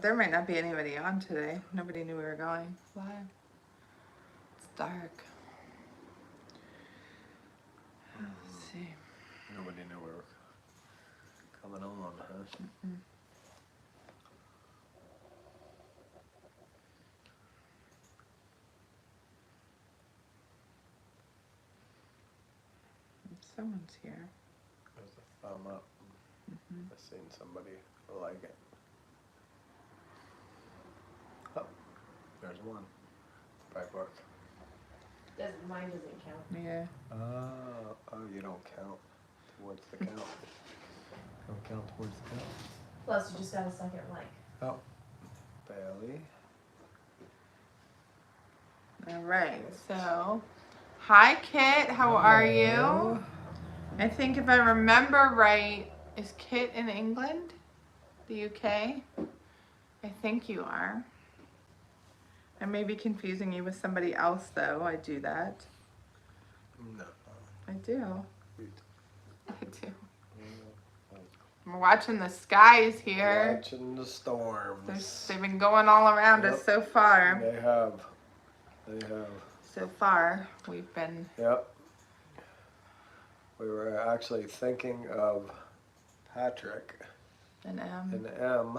there might not be anybody on today. Nobody knew we were going live. It's dark. Let's see. Nobody knew we were coming on, huh? Mm-mm. Someone's here. There's a thumb up. Mm-hmm. I've seen somebody like it. Oh, there's one. Right, Brooke. Mine doesn't count. Yeah. Oh, you don't count towards the count. Don't count towards the count. Plus, you just got a second like. Oh, Bailey. All right. So, hi, Kit. How are Hello. you? I think if I remember right, is Kit in England? The UK? I think you are. I may be confusing you with somebody else, though. I do that. No. I do. We- I do. We're watching the skies here. Watching the storms. They've been going all around us so far. They have. They have. So far, we've been... Yep. We were actually thinking of Patrick And and Em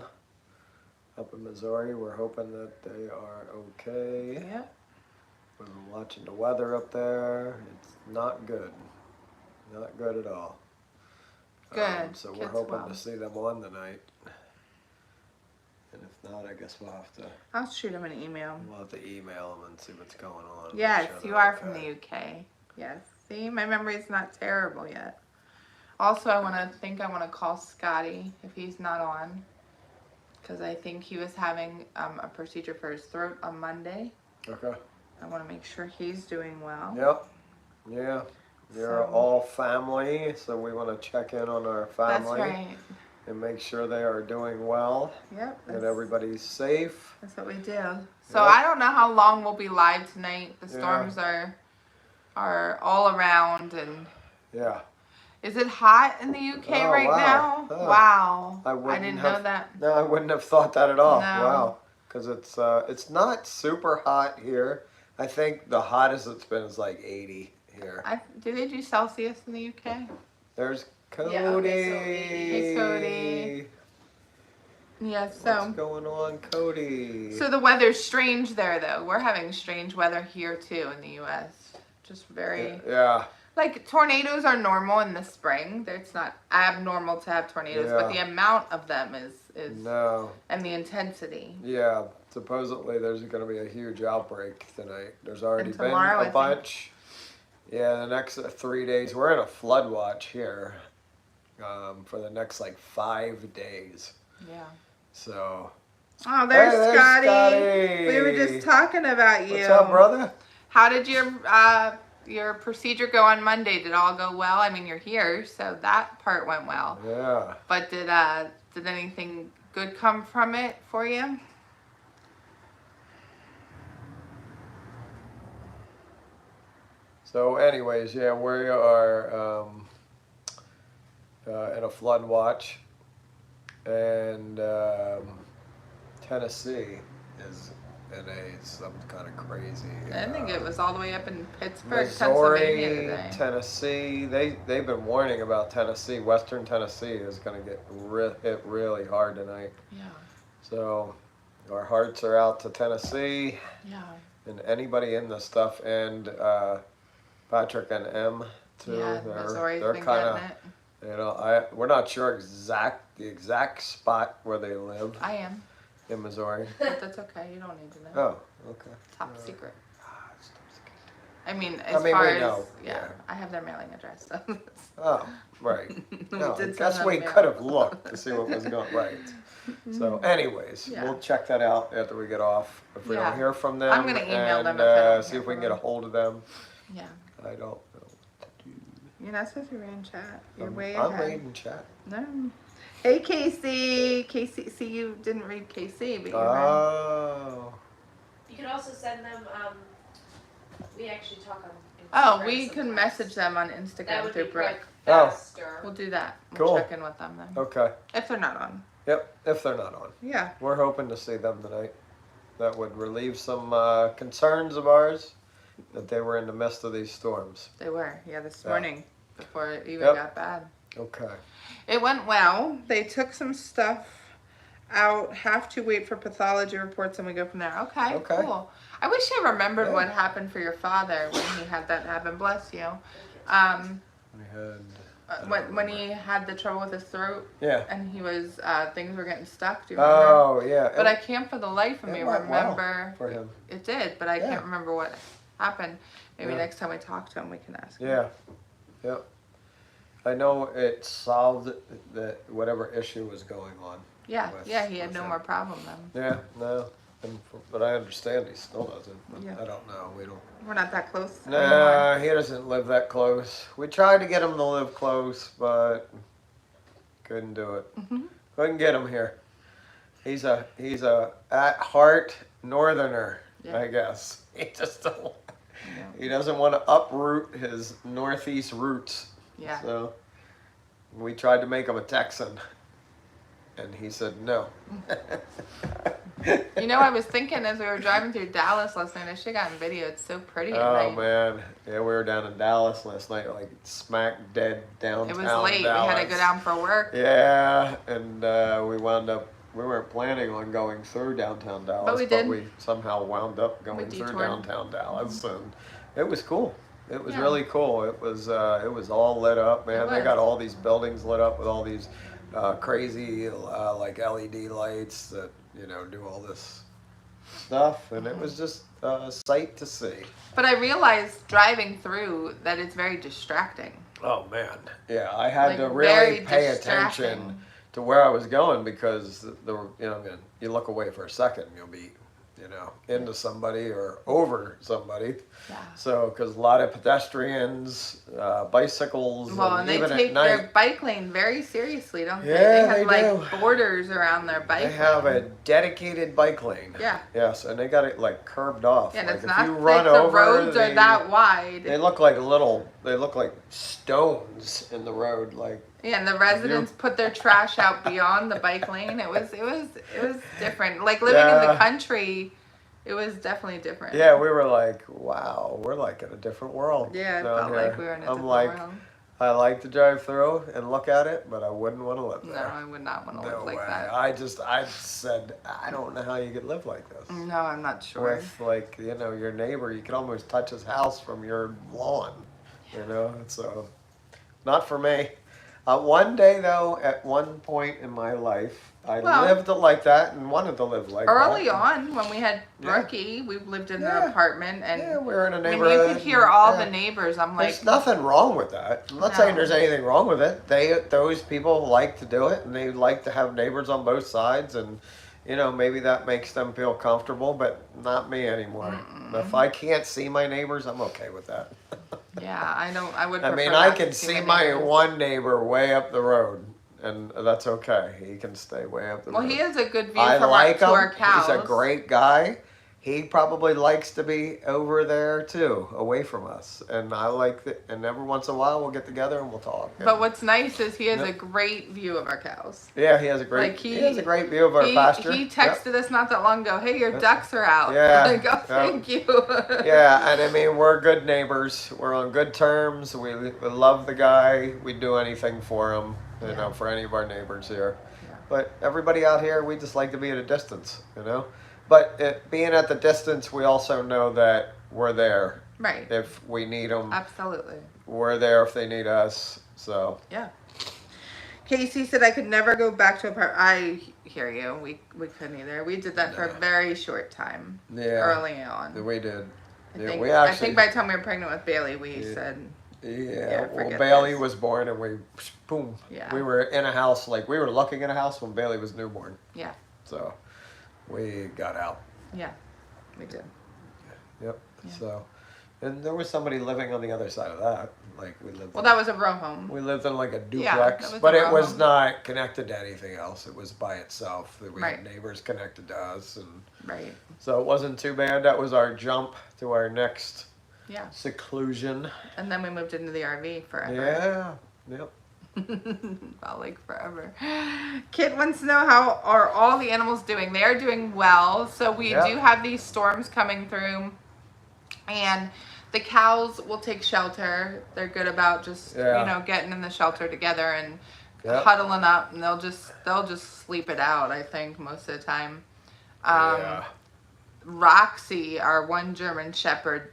up in Missouri. We're hoping that they are okay. Yep. We've been watching the weather up there. It's not good. Not good at all. Good. So we're Kids hoping well. to see them on tonight. And if not, I guess we'll have to I'll shoot him an email. email them and see what's going on. Make Yes, sure you they're are okay. from the UK. Yes. See, my memory's not terrible yet. Also, I want to call Scotty if he's not on. Because I think he was having a procedure for his throat on Monday. Okay. I want to make sure he's doing well. Yep. Yeah. You're So- all family, so we want to check in on our family That's right. and make sure they are doing well Yep. and everybody's safe. That's what we do. So Yep. I don't know how long we'll be live tonight. The Yeah. storms are all around, and Yeah. is it hot in the UK Oh, right wow. now? Huh. Wow. I I wouldn't didn't have- know that. No, I wouldn't have thought that at all. No. Wow. Because it's not super hot here. I think the hottest it's been is like 80 here. Do they do Celsius in the UK? There's Cody. Yeah, okay, so Hey, Cody. Yeah, so What's going on, Cody? the weather's strange there though. We're having strange weather here too in the US. Just very Yeah. like tornadoes are normal in the spring. It's not abnormal to have tornadoes, but the Yeah. amount of them is No. and the intensity. Yeah. Supposedly there's going to be a huge outbreak tonight. There's already And been tomorrow, I a think. bunch. Yeah, the next 3 days. We're in a flood watch here for the next like 5 days. Yeah. So. Oh, there's, Hey, Scotty. We were just talking about you. What's up, brother? How did your procedure go on Monday? Did it all go well? I mean, you're here, so that part went well. Yeah. But did anything good come from it for you? So, anyways, yeah, we are in a flood watch, and Tennessee is in some kind of crazy. I think it was all the way up in Pittsburgh, Missouri, Pennsylvania today. Tennessee. They've been warning about Tennessee. Western Tennessee is going to get hit really hard tonight. Yeah, So, our hearts are out to Tennessee yeah. and anybody in this stuff, and Patrick and Em too. Yeah, Missouri's they're been kind of. getting it. You know, we're not sure the exact spot where they live I am, in Missouri. but that's okay. You don't need to know. Oh, okay. Top secret. Ah, it's top secret. I mean, as I mean, far we as know, yeah, yeah. I have their mailing address. So Oh, right. No, I did send guess them we mail. could have looked to see what was going right. So, anyways, Yeah. we'll check that out after we get off. If we Yeah. don't hear from them, I'm gonna email and, them if I don't see hear if we from can get a them. hold of them. Yeah, I don't know what to do. you're not supposed to read in chat. You're way I'm ahead. reading chat. No. Hey, Casey. Casey, see, you didn't read KC, but you read. Oh. You can also send them. We actually talk on. Oh, Instagram we can sometimes. message them on That Instagram would through be Brooke. quite Oh. faster. We'll do that. We'll Cool. check in with them then. Okay. If they're not on. Yep, if they're not on. Yeah. We're hoping to see them tonight. That would relieve some concerns of ours that they were in the midst of these storms. They were. Yeah, this Yeah. morning before it even Yep. got bad. Okay. It went well. They took some stuff out. Have to wait for pathology reports and we go from there. Okay. Okay. Cool. I wish I remembered Yeah. what happened for your father when he had that happen. Bless you. We had. When he had the trouble with his throat Yeah. and he was things were getting stuck. Do you remember? Oh yeah. But I can't for the life of me it went remember. well for him. It did, but I Yeah. can't remember what happened. Maybe Yeah. next time we talk to him, we can ask him. Yeah. Yep. I know it solved the whatever issue was going on. Yeah, with- yeah, he had with no him. more problem then. Yeah. No. But I understand he still doesn't. But Yeah. I don't know. We don't. We're not that close anymore. Nah, he doesn't live that close. We tried to get him to live close, but couldn't do it. Mhm. Couldn't get him here. He's a at heart northerner, Yeah. I guess. He just don't. Yeah. He doesn't want to uproot his northeast roots. Yeah. So we tried to make him a Texan, and he said no. You know, I was thinking as we were driving through Dallas last night, I should have gotten video. It's so pretty at Oh night. man, yeah, we were down in Dallas last night, like smack dead downtown. It was late. Dallas. We had to go down for work. Yeah, and we wound up. We weren't planning on going through downtown Dallas, But we did. we somehow wound up going through detoured. downtown Dallas, and it was cool. It was Yeah. really cool. It was all lit up, man. It They was. got all these buildings lit up with all these crazy like LED lights that do all this stuff, and it was just a sight to see. But I realized driving through that it's very distracting. Oh man, yeah, I had Like, to very really pay distracting. attention to where I was going because you look away for a second, and you'll be, into somebody or over somebody. Yeah. So, because a lot of pedestrians, bicycles, Well, and they even take at night, their bike lane very seriously, don't they? Yeah, They have they like do. borders around their bike they have lane. a dedicated bike lane. Yeah. Yes, and they got it like curbed off. Yeah, and like it's if not you like run the over, roads are that wide. They look like stones in the road, like. Yeah, and the residents put their trash out beyond the bike lane. It was different. Like living in the Yeah. country, it was definitely different. Yeah, we were like, wow, we're like in a different world. Yeah, it down felt here. like we were in a I'm different like, world. I like to drive through and look at it, but I wouldn't want to live No, there. I would not want to No live like way. that. I said, I don't know how you could live like this. No, I'm not sure. With like, your neighbor, you could almost touch his house from your lawn. So not for me. One day though, at one point in my life, I Well, lived like that and wanted to live like Early that. on, when we had Yeah. Brookie, we lived in Yeah. an apartment, and Yeah, we were in a I mean, neighborhood. you could hear all yeah. the neighbors. I'm like, There's nothing wrong with that. I'm not No. saying there's anything wrong with it. Those people like to do it, and they like to have neighbors on both sides, and maybe that makes them feel comfortable, but not me anymore. If I can't see my neighbors, I'm okay with that. yeah, I would. I Prefer mean, I not can to see my neighbors. one neighbor way up the road, and that's okay. He can stay way up the road. Well, he has a good view I from like to him. our cows. He's a great guy. He probably likes to be over there too, away from us. And I like that. And every once in a while, we'll get together and we'll talk. But what's nice is he has Yep. a great view of our cows. Yeah, he has a great. Like, he has a great view of our pasture. He Yep. texted us not that long ago. Hey, your Yep. ducks are out. Yeah, Like, oh, yep. thank you. Yeah, and I mean, we're good neighbors. We're on good terms. We love the guy. We'd do anything for him, Yeah. for any of our neighbors here. Yeah. But everybody out here, we just like to be at a distance, But being at the distance, we also know that we're there Right. if we need them. Absolutely. We're there if they need us. So Yeah. Casey said I could never go back to a part. I hear you. We couldn't either. We did that for a No. very short time. yeah, Early on. we did. I Yeah, think, we I actually. think by the time we were pregnant with Bailey, we Yeah. said, Yeah, well, forget Bailey this. was born and we, boom. Yeah. We were in a house, like we were looking at a house when Bailey was newborn. yeah, So we got out. yeah, we did. Yep. Yeah. So, and there was somebody living on the other side of that. Like we lived. Well, that was a row home. We lived in like a Yeah, duplex, that was but a it row was home. not connected to anything else. It was by itself. We Right. had neighbors connected to us, and Right. so it wasn't too bad. That was our jump to our next Yeah. seclusion. And then we moved into the RV forever. Yeah. Yep. Felt like forever. Kit wants to know how are all the animals doing. They are doing well. So we do have these storms coming through, and the cows will take shelter. They're good about just getting in the shelter together and huddling up, and they'll just sleep it out. I think most of the time. Roxy, our one German Shepherd,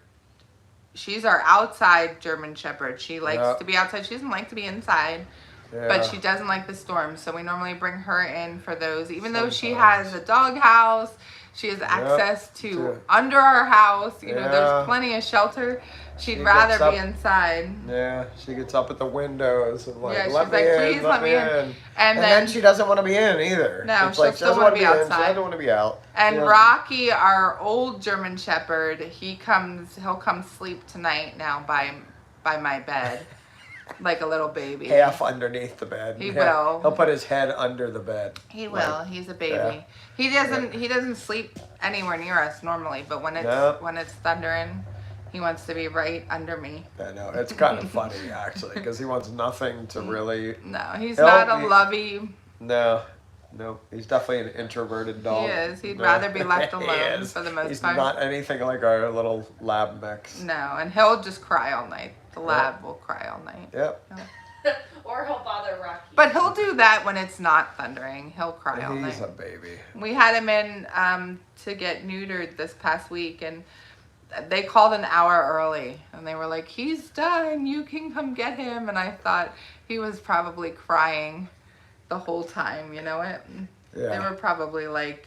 she's our outside German Shepherd. She likes to be outside. She doesn't like to be inside, but she doesn't like the storms. So we normally bring her in for those. Even though she has a dog house, she has access to under our house. You know, there's plenty of shelter. She'd rather be inside. Yeah, she gets up at the windows and like, she's let me like, in, please let me in. And then she doesn't want to be in either. No, it's she'll like, still want to be outside. She doesn't want to be out. And Rocky, our old German Shepherd, he'll come sleep tonight now by my bed. Like a little baby. Half underneath the bed. He will. He'll put his head under the bed. He will. He's a baby. Yeah. He doesn't sleep anywhere near us normally, but when it's thundering, he wants to be right under me. I know. It's kind of funny actually, because he wants nothing to really. No, he's not a lovey. No, he's definitely an introverted dog. He is. He'd rather be left alone for the most part. He's not anything like our little lab mix. No, and he'll just cry all night. The lab will cry all night. Yep. Or he'll bother Rocky. But he'll do that when it's not thundering. He'll cry all night. He's a baby. We had him in to get neutered this past week, and they called an hour early, and they were like, he's done, you can come get him. And I thought he was probably crying the whole time, you know it? Yeah. They were probably like,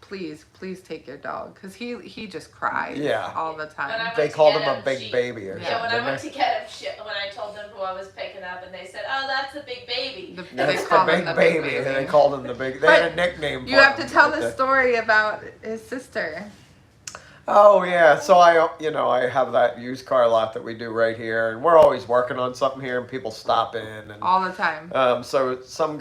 please take your dog, because he just cries all the time. They called him a big baby or something. Yeah, when I went to get him, when I told them who I was picking up, and they said, oh, that's the big baby. That's the big baby. And they called him the big, they had a nickname for him. You have to tell the story about his sister. Oh yeah, so I have that used car lot that we do right here, and we're always working on something here, and people stop in and all the time. So some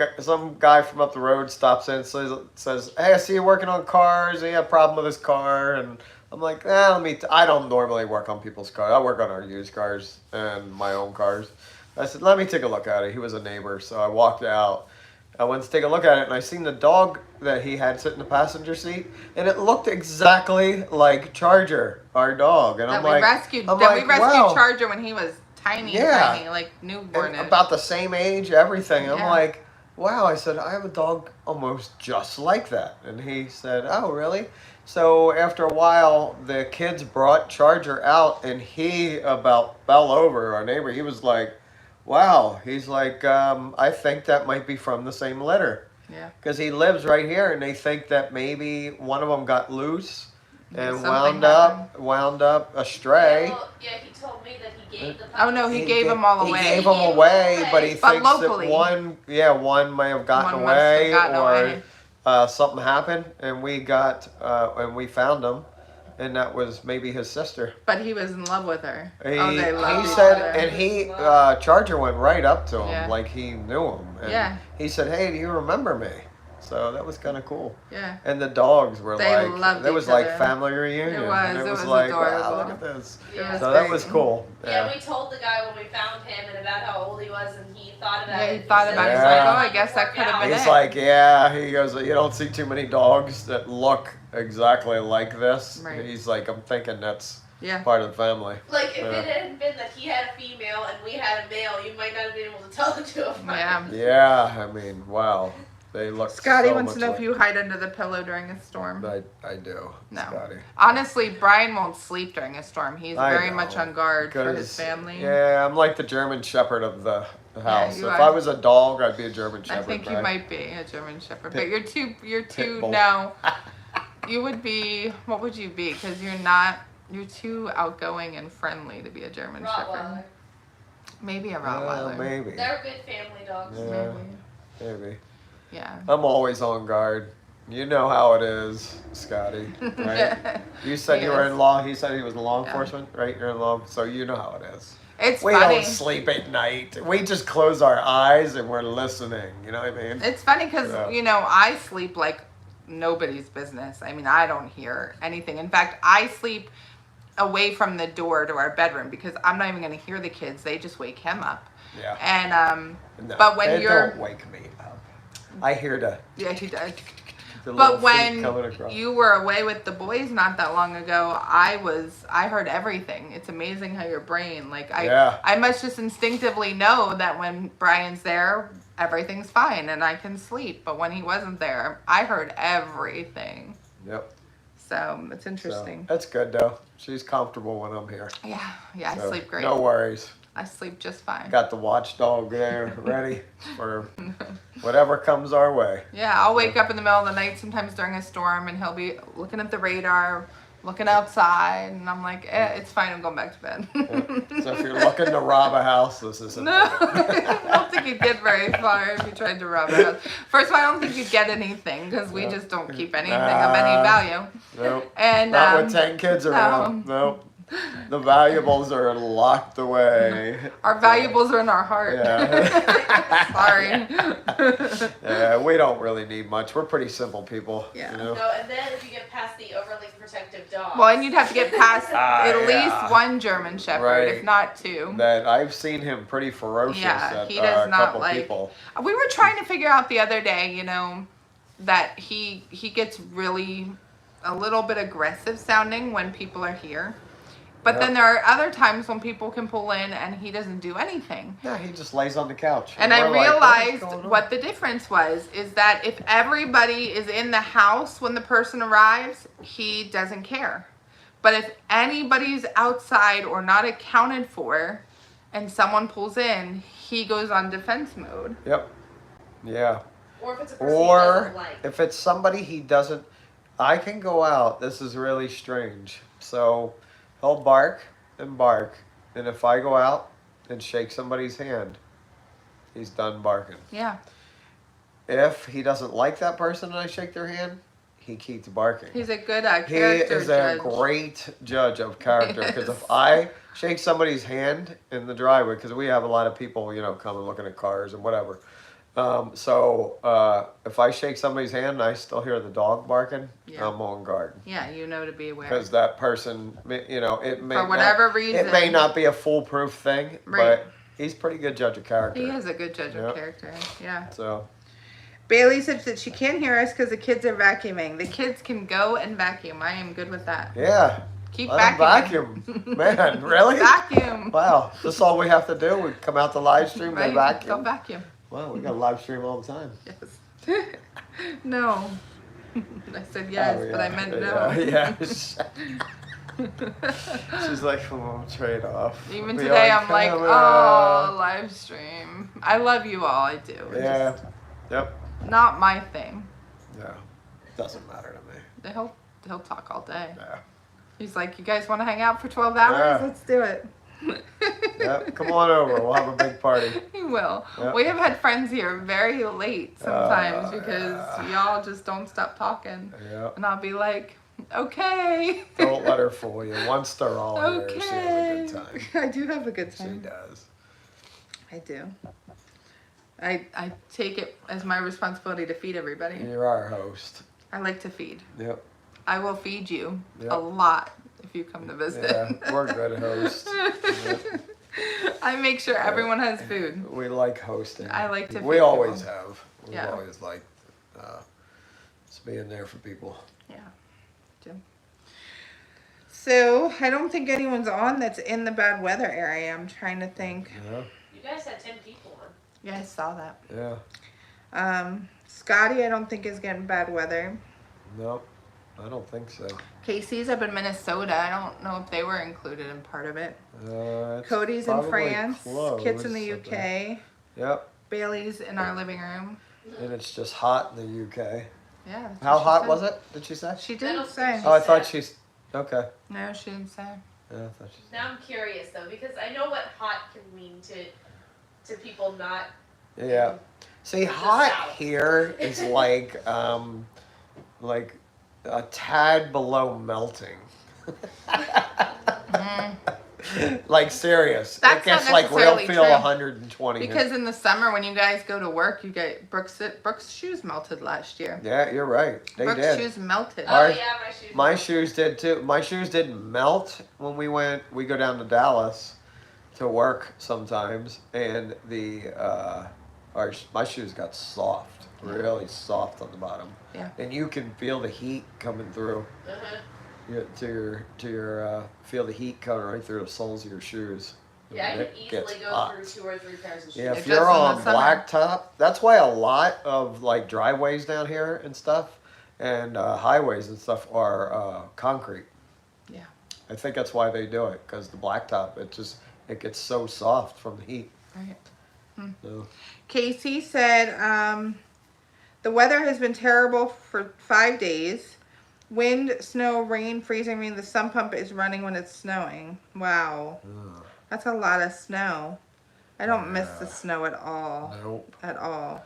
guy from up the road stops in, says, "Hey, I see you working on cars. He had a problem with his car," and I'm like, I don't normally work on people's cars. I work on our used cars and my own cars. I said, let me take a look at it. He was a neighbor, so I walked out. I went to take a look at it, and I seen the dog that he had sit in the passenger seat, and it looked exactly like Charger, our dog. And we rescued Charger when he was tiny, like newborn. About the same age, everything. I'm like, wow. I said, I have a dog almost just like that. And he said, oh, really? So after a while, the kids brought Charger out, and he about fell over, our neighbor. He was like, wow. He's like, I think that might be from the same litter. Yeah. Because he lives right here, and they think that maybe one of them got loose and wound up astray. He told me that he gave the puppies. Oh no, he gave them all away. He gave them away, but he thinks locally, that one may have gotten away, or something happened, and we found him. And that was maybe his sister. But he was in love with her. He said, and Charger went right up to him like he knew him. And he said, hey, do you remember me? So that was kind of cool. Yeah. And the dogs were it was like family reunion. It was like, adorable. wow, look at this. So that was cool. Yeah, we told the guy when we found him and about how old he was, and he thought about it. He thought about it. He's like, oh, I guess that could have been it. He's like, he goes, you don't see too many dogs that look exactly like this. Right. He's like, I'm thinking that's part of the family. Like, if it hadn't been that he had a female and we had a male, you might not have been able to tell the two of them. Yeah, I mean, wow. They look Scotty wants to know if you hide under the pillow during a storm. I do. No. Scotty. Honestly, Brian won't sleep during a storm. He's very much on guard for his family. Yeah, I'm like the German Shepherd of the house. If I was a dog, I'd be a German Shepherd. I think you might be a German Shepherd, but you're too no. You would be, what would you be? Because you're too outgoing and friendly to be a German Shepherd. Maybe a Rottweiler. Maybe. They're good family dogs. Yeah, maybe. Yeah. I'm always on guard. You know how it is, Scotty, right? You said you were in law. He said he was in law enforcement, right? You're in law, so you know how it is. We don't sleep at night. We just close our eyes and we're listening. You know what I mean? It's funny because, I sleep like nobody's business. I mean, I don't hear anything. In fact, I sleep away from the door to our bedroom because I'm not even going to hear the kids. They just wake him up. Yeah. And No, but when they you're don't wake me up. I hear the yeah, he does. little But feet when coming across. you were away with the boys not that long ago, I heard everything. It's amazing how your brain, like I must just instinctively know that when Brian's there, everything's fine and I can sleep. But when he wasn't there, I heard everything. Yep. So it's interesting. So, that's good though. She's comfortable when I'm here. Yeah, I So, sleep great. No worries. I sleep just fine. Got the watchdog there ready for whatever comes our way. Yeah, I'll wake up in the middle of the night sometimes during a storm and he'll be looking at the radar, looking outside, and I'm like, it's fine, I'm going back to bed. Yeah. So if you're looking to rob a house, this isn't No, I don't think you'd get very far if you tried to rob a house. First of all, I don't think you'd get anything because we just don't keep anything of any value. Nope. And not with 10 kids around. Nope. The valuables are locked away. Our valuables are in our heart. Yeah. Sorry. Yeah, we don't really need much. We're pretty simple people. Yeah. You know? No, and then if you get past the overly protective dog. Well, and you'd have to get past at yeah. least one German Shepherd, Right. if not two. That I've seen him pretty ferocious Yeah, at he does a not couple like. people. We were trying to figure out the other day, that he gets really a little bit aggressive sounding when people are here. But Yep. then there are other times when people can pull in and he doesn't do anything. Yeah, he just lays on the couch. And I we're like, realized "What's going on?" what the difference was is that if everybody is in the house when the person arrives, he doesn't care. But if anybody's outside or not accounted for and someone pulls in, he goes on defense mode. Yep. Yeah. Or if it's a person he Or doesn't like. if it's somebody he doesn't, I can go out. This is really strange. So he'll bark, and if I go out and shake somebody's hand, he's done barking. Yeah. If he doesn't like that person and I shake their hand, he keeps barking. He's a good He character is judge. a great judge of character because Yes. if I shake somebody's hand in the driveway, because we have a lot of people, come and looking at cars and whatever. If I shake somebody's hand and I still hear the dog barking, Yeah. I'm on guard. Yeah, to be aware. Because that person, it may For whatever reason. it may not be a foolproof thing, Right. but he's a pretty good judge of character. He is a good judge Yep. of character. Yeah. So Bailey said that she can't hear us because the kids are vacuuming. The kids can go and vacuum. I am good with that. yeah, Keep let him vacuuming. vacuum. Man, really? Vacuum. Wow, this is all we have to do. We come out the live stream, Right? they vacuum. Go vacuum. Wow, we got a live stream all the time. Yes. No. I said yes, Oh, but I yeah, meant no. Yeah. She's like, trade off. Even Be today, on I'm like, camera. oh, live stream. I love you all. I do. It's Yeah. just Yep. not my thing. Yeah. Doesn't matter to me. He'll talk all day. Yeah. He's like, you guys want to hang out for 12 hours? Yeah. Let's do it. Yep. Come on over. We'll have a big party. He will. Yep. We have had friends here very late sometimes because yeah. y'all just don't stop talking. Yeah. And I'll be like, okay. Don't let her fool you. Once they're all Okay. here, she has a good time. I do have a good She time. does. I do. I take it as my responsibility to feed everybody. You're our host. I like to feed. Yep. I will feed you Yep. a lot if you come to visit. Yeah, we're good hosts. Yep. I make sure everyone has food. We like hosting. I like to We feed always people. have. We've Yeah. always liked just being there for people. Yeah. Do. So I don't think anyone's on that's in the bad weather area. I'm trying to think. Yeah. You guys had 10 people on. Yeah, I saw that. Yeah. Scotty, I don't think is getting bad weather. Nope. I don't think so. Casey's up in Minnesota. I don't know if they were included in part of it. It's Cody's in probably France. close, Kit's in the I UK. think. Yep. Bailey's in our living room. And it's just hot in the UK. Yeah. that's How what she hot said. was it? Did she say? She I didn't don't say. think Oh, I She thought said. she's okay. No, she didn't say. Yeah, I thought she. Now I'm curious though, because I know what hot can mean to people not. Yeah. See, The hot South. here is like a tad below melting. Mm. Like serious. That's it gets not like real necessarily feel true. 120. Because in the summer when you guys go to work, you get Brooke's shoes melted last year. Yeah, you're right. They Brooke's did. shoes melted. Oh yeah, my shoes. My shoes did too. My shoes didn't melt when we go down to Dallas to work sometimes, and my shoes got soft, really soft on the bottom. Yeah. And you can feel the heat coming through. Feel the heat coming right through the soles of your shoes. Yeah, I And can it easily gets go hot. through 2 or 3 pairs of shoes. Yeah, It if does you're in the on summer. blacktop, that's why a lot of like driveways down here and stuff, and highways and stuff are concrete. Yeah. I think that's why they do it, because the blacktop, it gets so soft from the heat. Right. So, Casey said, the weather has been terrible for 5 days. Wind, snow, rain, freezing rain. The sump pump is running when it's snowing. Wow. That's a lot of snow. I don't miss the snow at all. nope, At all.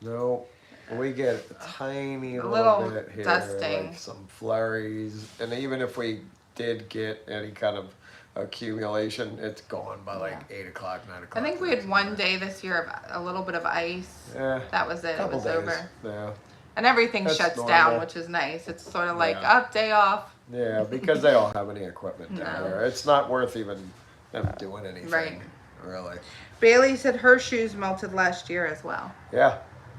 nope. We get a tiny A little little bit here, dusting. like some flurries, and even if we did get any kind of accumulation, it's gone by like 8 o'clock, 9 o'clock. I think we had one day this year of a little bit of ice. Yeah. That was it. It Couple was days. over. Yeah. And everything That's shuts normal. down, which is nice. It's sort of like, Yeah. up, day off. Yeah, because they don't have any equipment down No. there. It's not worth even them doing anything. Right. Really. Bailey said her shoes melted last year as well. Yeah.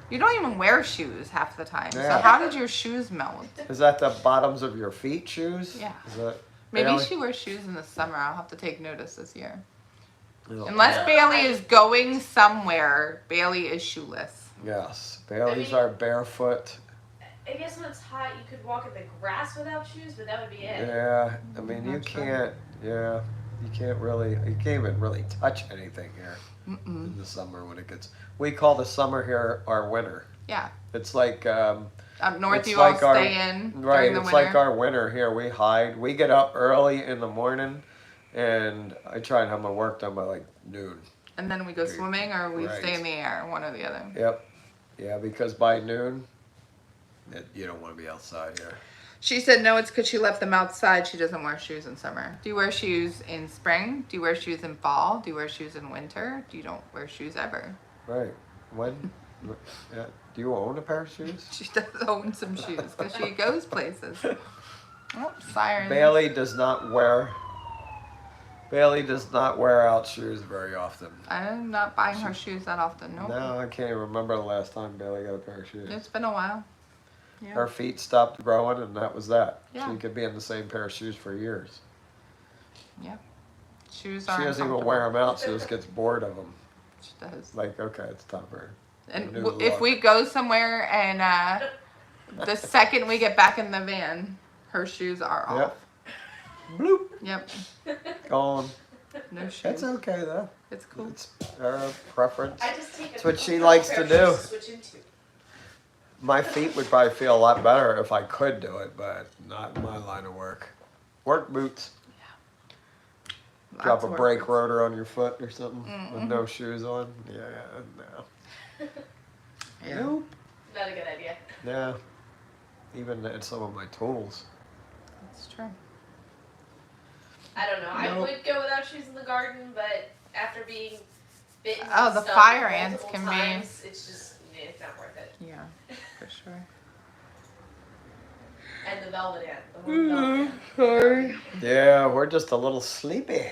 You don't even wear shoes half the time. So Yeah. how did your shoes melt? Is that the bottoms of your feet shoes? Yeah. Is that Maybe Bailey? she wears shoes in the summer. I'll have to take notice this year. No. Unless Bailey is going somewhere, Bailey is shoeless. Yes. Bailey's I mean- are barefoot. I guess when it's hot, you could walk in the grass without shoes, but that would be it. Yeah. I mean, you Not sure. can't. Yeah. You can't even really touch anything here Mm-mm. in the summer when it gets. We call the summer here our winter. Yeah. It's like. Up north, It's you like all our- stay in Right, during the it's winter. like our winter here. We hide. We get up early in the morning, and I try and have my work done by like noon. And then we go Dude, swimming or we right. stay in the air, one or the other. Yep. Yeah, because by noon, you don't want to be outside here. She said no, it's because she left them outside. She doesn't wear shoes in summer. Do you wear shoes in spring? Do you wear shoes in fall? Do you wear shoes in winter? Do you don't wear shoes ever? Right. When? Yeah. Do you own a pair of shoes? She does own some shoes because she goes places. Oh, siren. Bailey does not wear out shoes very often. I'm not buying her shoes that often. Nope. No, I can't even remember the last time Bailey got a pair of shoes. It's been a while. Yeah. Her feet stopped growing, and that was that. Yeah. She could be in the same pair of shoes for years. Yeah. Shoes She are doesn't even wear them out. She just gets bored of them. She does. Like, okay, it's time for And new if look. we go somewhere and the second we get back in the van, her shoes are off. Yep. Bloop. Yep. Gone. No shoes. It's okay though. It's cool. It's her preference. I just take That's what she likes to do. Switch into. My feet would probably feel a lot better if I could do it, but not in my line of work. Work boots. Lots Drop a of brake work. rotor on your foot or something with no shoes on. Yeah, no. Yeah. Nope. Not a good idea. Yeah. Even in some of my tools. That's true. I don't know. I Nope. would go without shoes in the garden, but after being bitten Oh, and the stung fire ants multiple can be- times, it's just it's not worth it. Yeah, for sure. And the velvet ant. The one velvet ant. Sorry. Yeah, we're just a little sleepy.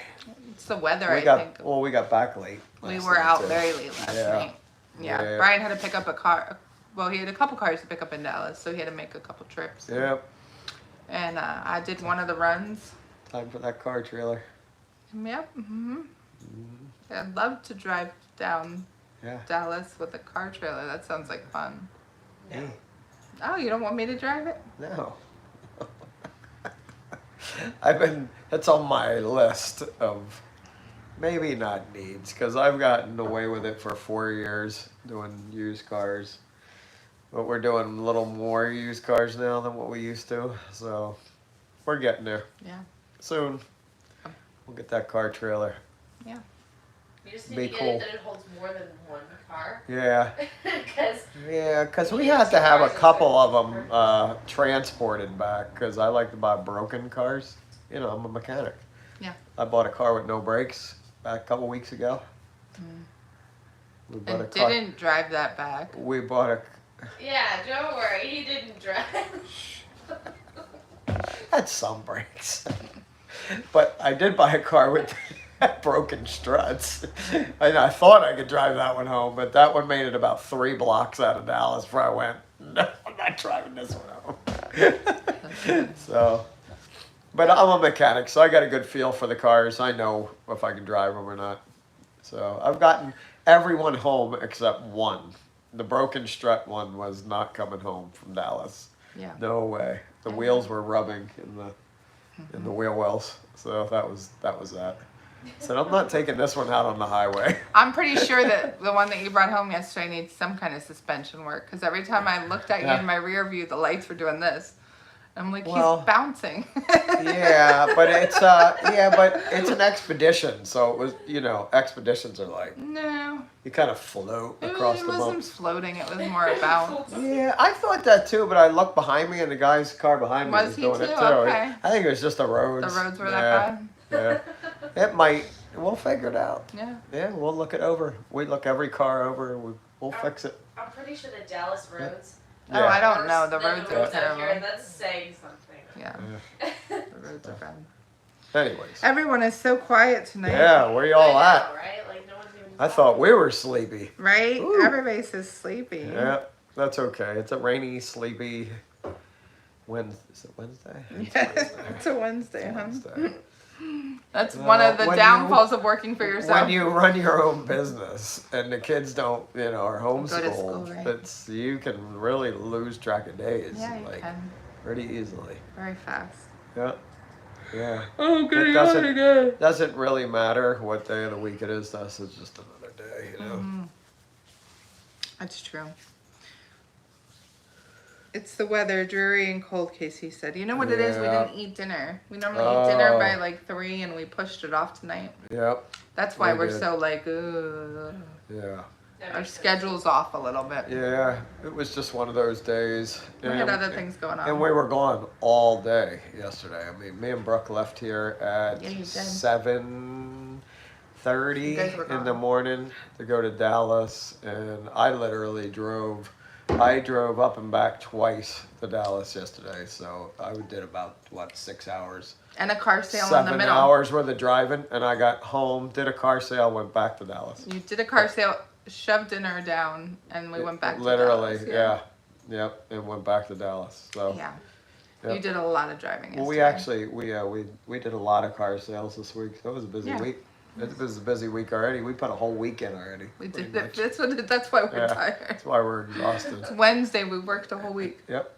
It's the weather, We got think. we got back late. We last were night, out too. very late last Yeah. night. Yeah. Yeah. Brian had to pick up a car. Well, he had a couple cars to pick up in Dallas, so he had to make a couple trips. Yep. And I did one of the runs. Time for that car trailer. Yep. I'd love to drive down Yeah. Dallas with a car trailer. That sounds like fun. Hey, Oh, you don't want me to drive it? no. It's on my list of maybe not needs, because I've gotten away with it for 4 years doing used cars. But we're doing a little more used cars now than what we used to. So we're getting there. Yeah. Soon. We'll get that car trailer. Yeah. You just need Be to get cool. it that it holds more than one car. Yeah. Because Yeah, because we had to have a couple of them transported back, because I like to buy broken cars. You know, I'm a mechanic. Yeah. I bought a car with no brakes back a couple weeks ago. We bought a And car. didn't drive that back. We bought a. Yeah, don't worry, he didn't drive. Had some brakes, but I did buy a car with broken struts, and I thought I could drive that one home, but that one made it about 3 blocks out of Dallas before I went, no, I'm not driving this one home. So, but I'm a mechanic, so I got a good feel for the cars. I know if I can drive them or not. So I've gotten everyone home except one. The broken strut one was not coming home from Dallas. Yeah. No way. The wheels were rubbing in the wheel wells. So that was that. So I'm not taking this one out on the highway. I'm pretty sure that the one that you brought home yesterday needs some kind of suspension work because every time I looked at you in my rear view, the lights were doing this. I'm like, Well, he's bouncing. but it's an expedition. So it was, expeditions are like No. you kind of float across It the wasn't bumps. floating. It was more about. Yeah, I thought that too, but I looked behind me and the guy's car behind me Was was he doing too? it too. Okay. I think it was just the roads. The roads were that bad? Yeah. It might. We'll figure it out. Yeah. Yeah, we'll look it over. We look every car over. We'll fix it. I'm pretty sure the Dallas roads. Oh, I don't worse know. The than roads the are roads out here, terrible. That's saying something. Yeah. Yeah. The roads are bad. Anyways. Everyone is so quiet tonight. Yeah, where y'all I at? know, right? Like no one's even. I thought we were sleepy. Right? Ooh. Everybody's so sleepy. Yeah, that's okay. It's a rainy, sleepy Wednesday. Is it Wednesday? It's Yeah, Wednesday. it's a Wednesday, huh? Wednesday. That's Well, one of the when downfalls of working for yourself. When you run your own business and the kids don't, are Go to homeschooled, school, right? you can really lose track of days, Yeah, you like can. pretty easily. Very fast. Yeah, yeah. Oh, It doesn't really matter what day of the week it is to us. It's just another day, Mm-hmm. That's true. It's the weather, dreary and cold, Casey said. You know what it is? We Yeah. didn't eat dinner. We normally eat dinner by like 3 and we pushed it off tonight. Yep. That's why We we're did. so like, ugh. Yeah. That Our makes sense. schedule's off a little bit. Yeah. It was just one of those days. We had other things going on. And we were gone all day yesterday. I mean, me and Brooke left here at Yeah, you did. 7:30 You guys were in the gone. morning to go to Dallas, and I literally drove. I drove up and back twice to Dallas yesterday, so I did about 6 hours. And a car sale in the 7 middle. hours worth of driving, and I got home, did a car sale, went back to Dallas. You did a car sale, shoved dinner down, and we went back to Literally, Dallas. yep, and went back to Dallas. So. Yeah. Yep. You did a lot of driving Well, yesterday. we did a lot of car sales this week. So it was a busy Yeah. week. It was a busy week already. We put a whole week in already. We pretty did. much. That's why we're Yeah. tired. That's why we're exhausted. It's Wednesday. We worked a whole week. Yep.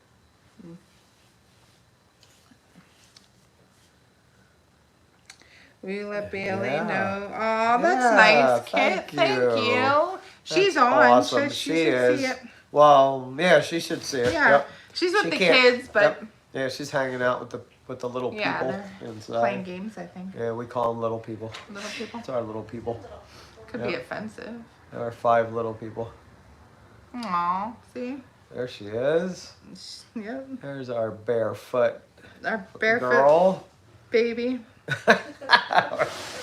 We let Bailey Yeah. know. Oh, that's Yeah, nice, thank Kit. Thank you. you. She's That's on, awesome. so she She should is. see it. Well, yeah, she should see it. Yeah. Yep. She's with She the can't- kids, but Yep. Yeah, she's hanging out with the little Yeah, people they're inside. playing games, I think. Yeah, we call them little people. Little people. It's our little people. Could be Yep. offensive. There are 5 little people. Aw, see? There she is. Yep. There's our barefoot Our barefoot girl. baby. Our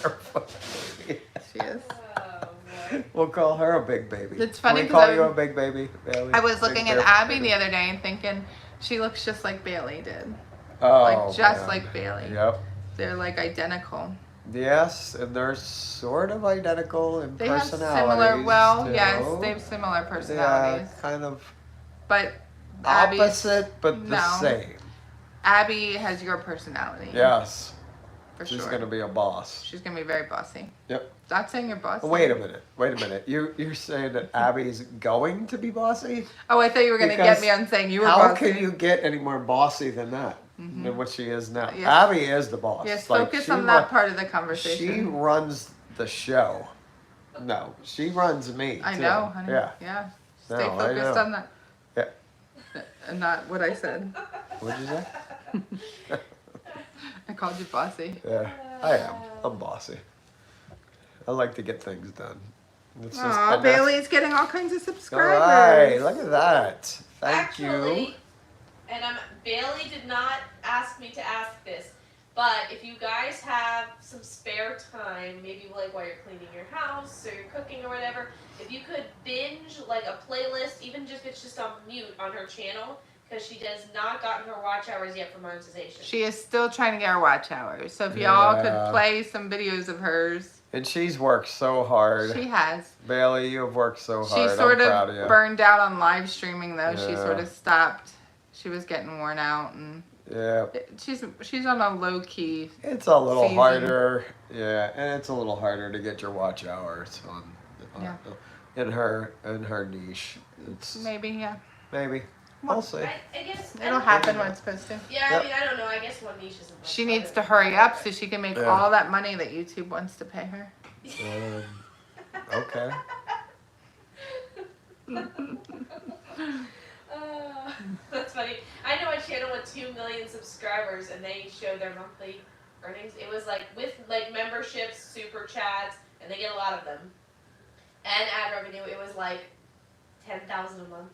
barefoot baby. She is. Oh, boy. We'll call her a big baby. It's funny Can we 'cause call I- you a big baby, Bailey? I was Big looking at barefoot Abby baby. the other day and thinking she looks just like Bailey did. Oh, Like just man. like Bailey. Yep. They're like identical. Yes, and they're sort of identical in They have personalities. similar, well, too. yes, they have similar Yeah, personalities. kind of But Abby's, opposite, but the no. same. Abby has your personality. Yes, For she's sure. gonna be a boss. She's going to be very bossy. Yep. Not saying you're bossy. Wait a minute. You're saying that Abby's going to be bossy? Oh, I thought you were going to Because get me on saying you were How bossy. can you get any more bossy than that? Than what she is now? Yes. Abby is the boss. Yes, Like, focus she on that part of the conversation. She runs the show. No, she runs me. I too. know, honey. Yeah. Stay No, I focused know. on that. Yeah. And not what I said. What'd you say? I called you bossy. Yeah, I am. I'm bossy. I like to get things done. It's just- Aw, and that's- Bailey's getting all kinds of All subscribers. right, look at that. Thank Actually, you. and Bailey did not ask me to ask this, But if you guys have some spare time, maybe like while you're cleaning your house or you're cooking or whatever, if you could binge like a playlist, even if it's just on mute on her channel, because she has not gotten her watch hours yet for monetization. She is still trying to get her watch hours. So if y'all Yeah. could play some videos of hers. And she's worked so hard. She has. Bailey, you have worked so hard. She sort I'm proud of of you. burned out on live streaming though. She Yeah. sort of stopped. She was getting worn out, and Yeah. she's on a low key. It's a little season. harder. Yeah, and it's a little harder to get your watch hours on Yeah. in her niche. It's Maybe, yeah. maybe. We'll see. I guess It'll happen when it's supposed to. Yeah, Yep. I mean, I don't know. I guess one niche isn't much She needs to better hurry than up the so she can make Yeah. all that money that YouTube wants to pay her. Okay. That's funny. I know a channel with 2 million subscribers, and they show their monthly earnings. It was like with like memberships, super chats, and they get a lot of them, and ad revenue. It was like 10,000 a month.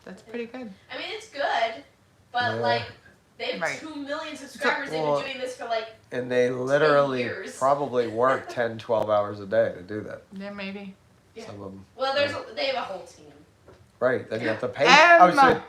That's pretty good. I mean, it's good, but Yeah. like they have Right. 2 million subscribers. They've Well, been doing this for like And they literally years. probably work 10, 12 hours a day to do that. Yeah, maybe. Yeah. Some of them. well, they have a whole team. Right, then you have to pay. Emma.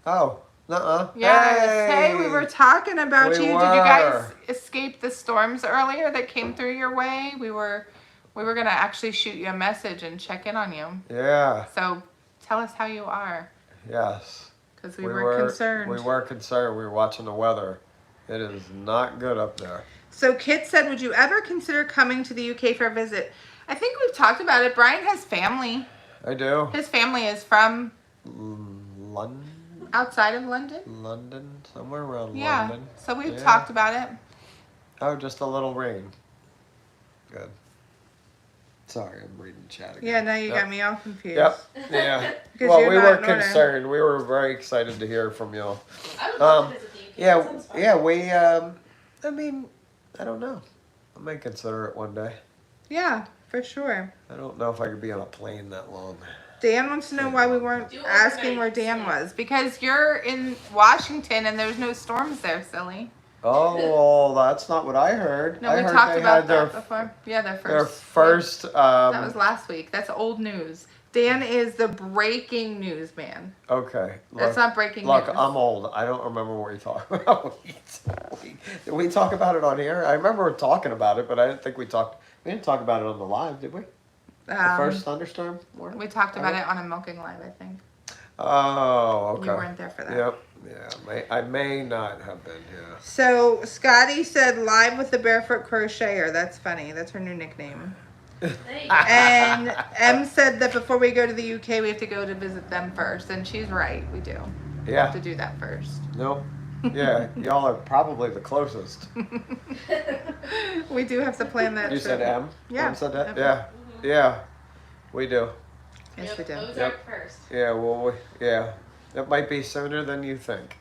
Nuh-uh. Yes. Hey, we were talking about We you. Did you guys were. escape the storms earlier that came through your way? We were gonna actually shoot you a message and check in on you. Yeah, So tell us how you are, yes. because we were concerned. We were concerned. We were watching the weather. It is not good up there. So Kit said, would you ever consider coming to the UK for a visit? I think we've talked about it. Brian has family. I do. His family is from London, outside of London. somewhere around Yeah. London. So we've Yeah. talked about it. Oh, just a little rain. Good. Sorry, I'm reading chat again. Yeah, now you Yep. got me all confused. Yep. Yeah. Because Well, you're we not were in order. concerned. We were very excited to hear from you. I would love to visit the UK. Yeah, That sounds fun. yeah. We. I mean, I don't know. I may consider it one day. Yeah, for sure. I don't know if I could be on a plane that long. Dan wants to know why we weren't Do asking overnight, where Dan yeah. was. Because you're in Washington and there's no storms there, silly. Oh, well, that's not what I heard. No, I we heard talked they about had that before. Yeah, their their first. first. That was last week. That's old news. Dan is the breaking news man. Okay. That's not breaking Look, news. I'm old. I don't remember what we talked about. Did we talk about it on here? I remember talking about it, but I didn't think we talked. We didn't talk about it on the live, did we? The first thunderstorm warning? We talked about it on a Milking Live, I think. Oh, okay. You weren't there for that. Yep. Yeah. I may not have been. Yeah. So Scotty said live with the barefoot crocheter. That's funny. That's her new nickname. There you go. And M said that before we go to the UK, we have to go to visit them first. And she's right. We do. We have Yeah. to do that first. Nope. Yeah. Y'all are probably the closest. We do have to plan that. You trip. said M. Yeah. M said that. M. Yeah. Yeah. We do. Yes, Yep, we do. Ozark Yep. first. Yeah. Well. Yeah. It might be sooner than you think.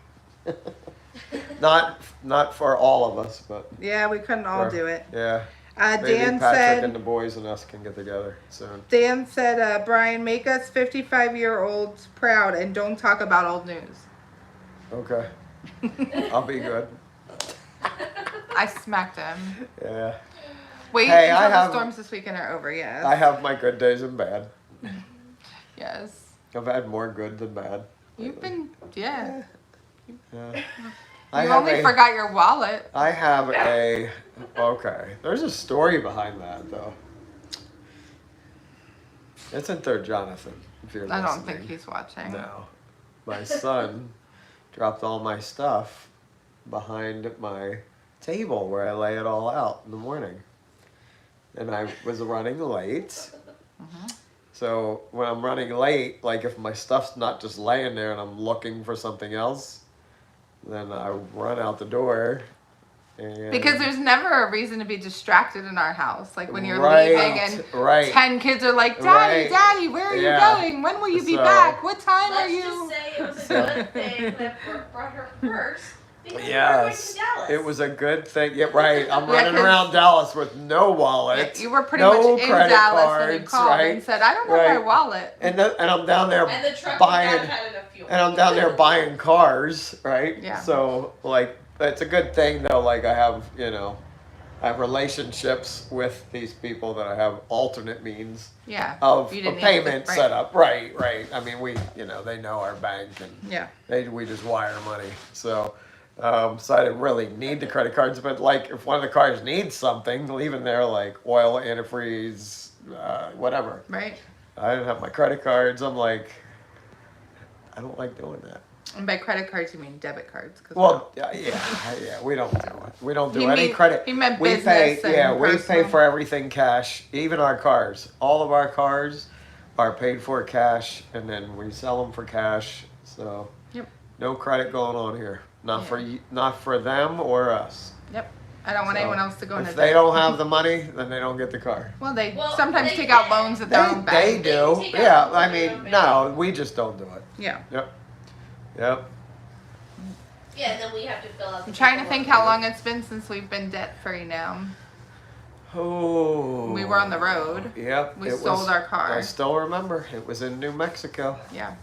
Not for all of us, but Yeah, we couldn't all for- do it. yeah. Maybe Dan Patrick and said. the boys and us can get together soon. Dan said, Brian, make us 55-year-olds proud and don't talk about old news. Okay. I'll be good. I smacked him. Yeah. Wait Hey, until I the have- storms this weekend are over. Yes. I have my good days and bad. Yes. I've had more good than bad. You've been. Yeah. Yeah. You only forgot your wallet. I have a. Okay. There's a story behind that, though. Isn't there, Jonathan? If you're I don't listening? think he's watching. No. My son dropped all my stuff behind my table where I lay it all out in the morning. And I was running late. Mhm. So when I'm running late, like if my stuff's not just laying there and I'm looking for something else, then I run out the door. And Because there's never a reason to be distracted in our house. Like when you're Right, leaving and right. 10 kids are like, Daddy, Right. Daddy, where are Yeah. you going? When will you be So- back? What time are Let's you? just say it was a So- good thing that Brooke brought her purse because we were Yes, going to Dallas. it was a good thing. Yeah, right. I'm Yeah, running 'cause- around Dallas with no wallet. You were pretty no much in credit Dallas when you cards, called right? and said, I don't know my Right. wallet. And I'm down there And the truck buying. had enough fuel. And I'm down there buying cars, right? Yeah. So like it's a good thing though. Like I have, I have relationships with these people that I have alternate means Yeah. of You a didn't payment right. set up. Right. I mean, they know our bank and Yeah. we just wire money. So I didn't really need the credit cards, but like if one of the cars needs something, leaving there like oil, antifreeze, whatever. Right. I didn't have my credit cards. I'm like, I don't like doing that. And by credit cards, you mean debit cards? Well, yeah, we don't do it. We don't do any credit. He meant we business pay, and we personal. pay for everything cash. Even our cars, all of our cars are paid for cash, and then we sell them for cash. So, Yep. No credit going on here. Not for them or us. Yep. I don't want anyone else to go into If they don't have the money, then they don't get the car. Well, they Well, sometimes they take out can. loans at their own They bank. do. They can take Yeah, out I loans at their mean, own no, we just don't do it. Yeah. Yep. Yeah, and then we have to fill out. I'm trying to think how long it's been since we've been debt free now. Oh. We were on the road. Yep. We sold our car. I still remember. It was in New Mexico. Yeah.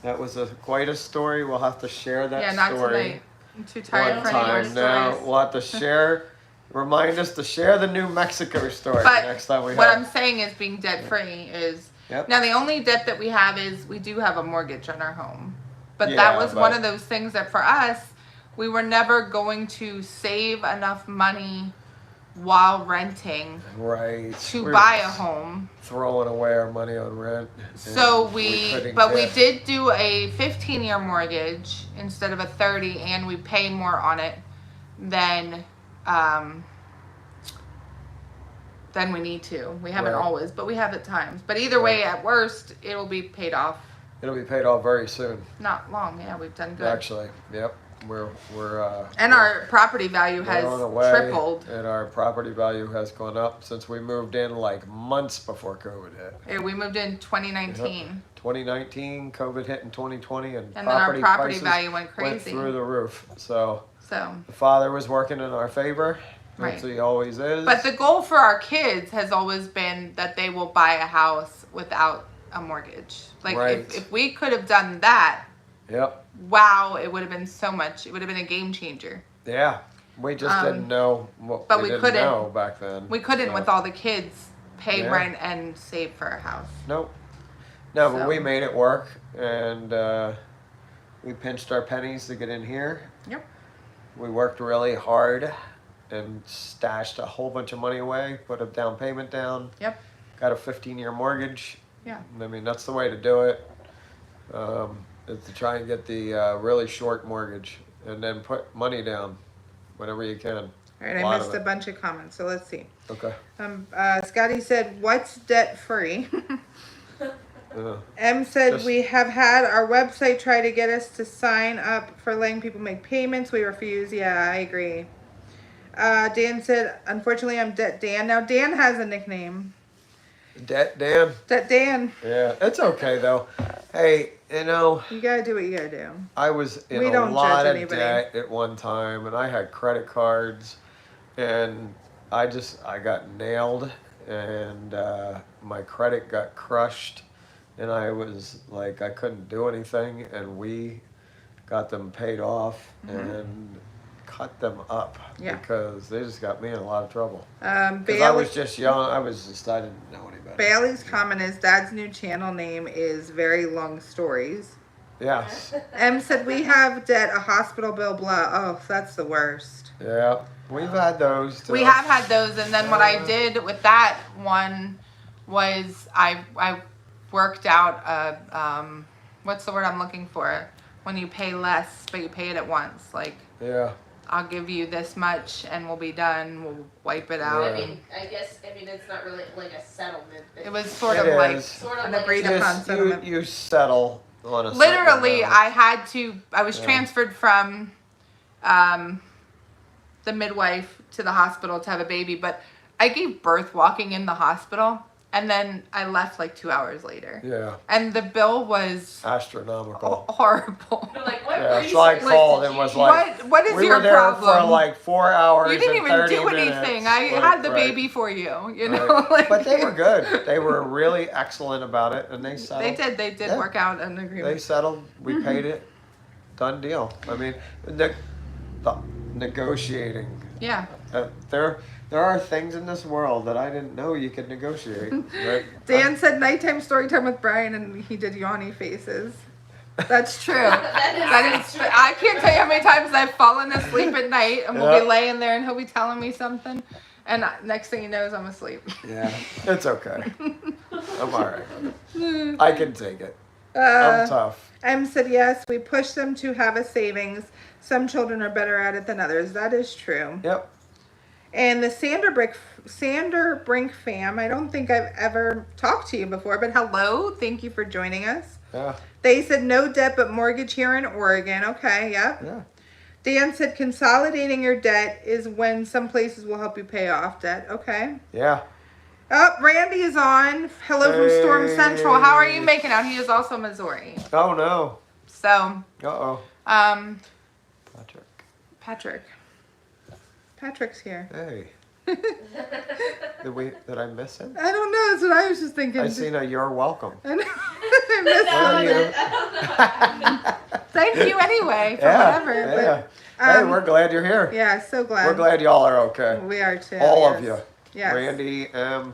That was quite a story. We'll have to share that Yeah, not story tonight. I'm too tired one for any more time. No, stories. we'll have to share. Remind us to share the New Mexico story But next time we what have. I'm saying is being debt free is Yep. now the only debt that we have is we do have a mortgage on our home. But Yeah, that was one but- of those things that for us, we were never going to save enough money while renting Right. to We were buy a home. Throwing away our money on rent. So and we couldn't but we get- did do a 15-year mortgage instead of a 30, and we pay more on it than we need to. We haven't Right. always, but we have at times. But either way, at worst, it'll be paid off. It'll be paid off very soon. Not long. Yeah, we've done good. Actually, yep. We're And our property value we're has on the way, tripled. and our property value has gone up since we moved in like months before COVID hit. Yeah, we moved in 2019, 2019, COVID hit in 2020, and and then our property prices value went went crazy. through the roof. So So, the Father was working in our favor, Right. as he always is. but the goal for our kids has always been that they will buy a house without a mortgage. Like Right. if we could have done that, Yep. wow, it would have been so much. It would have been a game changer. Yeah. We just didn't know what but we we didn't couldn't. know back then. We couldn't with all the kids pay Yeah. rent and save for a house. Nope. No, So- but we made it work, and we pinched our pennies to get in here. Yep. We worked really hard and stashed a whole bunch of money away, put a down payment down. Yep. Got a 15-year mortgage. Yeah. I mean, that's the way to do it. Is to try and get the really short mortgage and then put money down whenever you can. All right, Lot I of missed a it. bunch of comments, so let's see. Okay. Scotty said, "What's debt free?" Uh, M said, Just- "We have had our website try to get us to sign up for letting people make payments. We refuse." Yeah, I agree. Dan said, "Unfortunately, I'm Debt Dan." Now, Dan has a nickname. Debt, Dan. Debt Dan. Yeah, it's okay though. Hey, You gotta do what you gotta do. I was in We a don't lot judge of anybody. debt at one time, and I had credit cards, and I got nailed, and my credit got crushed, and I was like, I couldn't do anything, and we got them paid off and cut them up Yeah. because they just got me in a lot of trouble. Because I Bailey, was just young, I didn't know any better. Bailey's comment is, "Dad's new channel name is Very Long Stories." Yes, M said, "We have debt, a hospital bill, blah." Oh, that's the worst. yeah, we've had those too. We have had those, and then what I did with that one was I worked out a what's the word I'm looking for? When you pay less, but you pay it at once. Like, Yeah. I'll give you this much, and we'll be done. We'll wipe it out. Yeah. I guess it's not really like a settlement. It was sort It of like is. Sort of an like agreed a- upon Just, settlement. you settle on a certain Literally, amount. I was Yeah. transferred from the midwife to the hospital to have a baby, but I gave birth walking in the hospital, and then I left like 2 hours later. Yeah, And the bill was astronomical. horrible. You're like, what Yeah, so I resources called did and you was use? like, What is we your were there problem? for like 4 hours. You didn't and even 30 do anything. minutes. I had the Right. baby for you. You Right. know, like, But they were good. They were really excellent about it, and they settled. They did Yeah. work out an They agreement. settled. We paid it. Done deal. I mean, negotiating. Yeah. There are things in this world that I didn't know you could negotiate. Right? Dan said nighttime story time with Brian, and he did yawny faces. That's true. That is true. I can't tell you how many times I've fallen asleep at night, and we'll Yeah. be laying there, and he'll be telling me something, and next thing you know is I'm asleep. Yeah, it's okay. I'm all right. I can take it. Uh, I'm tough. M said yes. We push them to have a savings. Some children are better at it than others. That is true. Yep. And the Sanderbrink fam, I don't think I've ever talked to you before, but hello. Thank you for joining us. Yeah. They said no debt but mortgage here in Oregon. Okay, yep. Yeah. Dan said consolidating your debt is when some places will help you pay off debt. Okay. Yeah. Oh, Randy is on. Hello from Storm Hey. Central. How are you making out? He is also Missouri. Oh no. So, Uh-oh. Patrick. Patrick's here. Hey. Did I miss him? I don't know. That's what I was just thinking. I seen a "You're welcome." I know. I missed Where are you? Thank you anyway for Yeah. whatever. Yeah. But, Hey, we're glad you're here. yeah, so glad. We're glad y'all are okay. We are too. All yes. of you. Yes. Randy,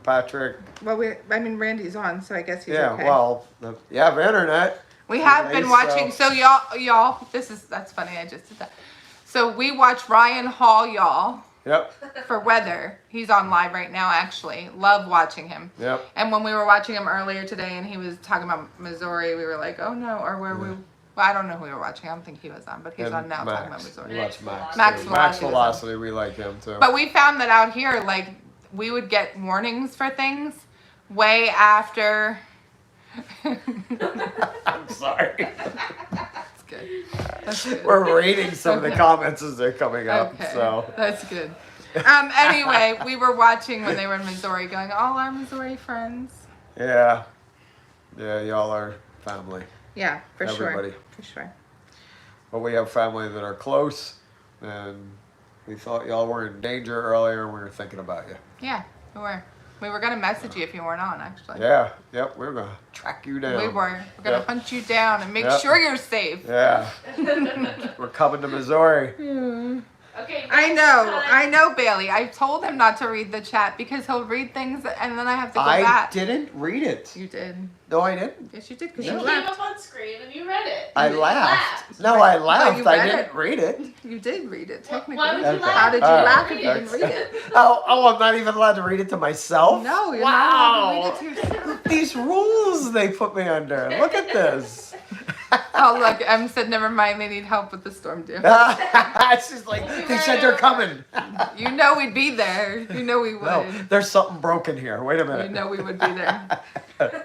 Patrick. Well, Randy's on, so I guess he's Yeah. okay. Well, you have internet. We have been Nice, watching. So y'all, that's funny. I just did that. So we watch Ryan Hall, y'all, Yep. for weather. He's on live right now, actually. Love watching him. Yep. And when we were watching him earlier today, and he was talking about Missouri, we were like, oh no, or where we. Well, I don't know who we were watching. I don't think he was on, but he's And on now talking about Max. Missouri. We watch Max. Max too. Velocity Max was on. Velocity. We like him too. But we found that out here, like, we would get warnings for things way after. I'm sorry. That's good. That's good. We're reading some of the Okay. comments as they're coming up. Okay, So. that's good. Anyway, we were watching when they were in Missouri, going, all our Missouri friends. Yeah. Yeah. Y'all are family. Yeah, for Everybody. sure. For sure. But we have family that are close, and we thought y'all were in danger earlier. We were thinking about you. Yeah, we were. We were gonna message you if you weren't on, actually. Yeah. Yep. We're gonna track you down. We were. We're gonna Yep. hunt you down and make Yep. sure you're safe. Yeah. We're coming to Missouri. Okay. I know, Bailey. I told him not to read the chat because he'll read things and then I have to go I back. didn't read it. You did. No, I didn't. Yes, you did because You you came left. up on screen and you read it. I You laughed. No, I laughed. you I read didn't it. read it. You did read it, Well, technically. why would you Okay. laugh? How did you All right. laugh if you didn't read it? Oh, I'm not even allowed to read it to myself? No, you're Wow. not allowed to read it to yourself. These rules they put me under. Look at this. Oh, look, Em said, never mind, they need help with the storm due. She's like, they said they're coming. You know we'd be there. You know we would. No, there's something broken here. Wait a You minute. know we would be there.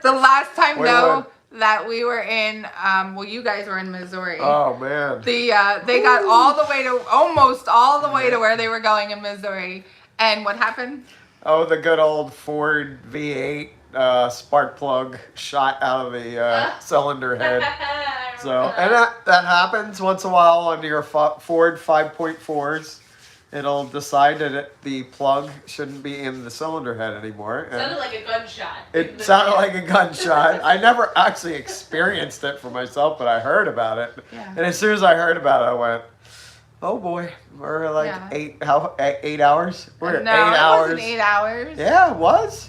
The last time, We though, that we were in, well, you guys were in Missouri. Oh, man. They got almost all the way to where they were going in Missouri. And what happened? Oh, the good old Ford V8 spark plug shot out of the cylinder head. So, and that happens once in a while on your Ford 5.4s. It'll decide that the plug shouldn't be in the cylinder head anymore. And Sounded like a gunshot. it sounded like a gunshot. I never actually experienced it for myself, but I heard about it. Yeah. And as soon as I heard about it, I went, "Oh boy, we're like Yeah. 8 hours. We're No, 8 it hours. wasn't 8 hours. Yeah, it was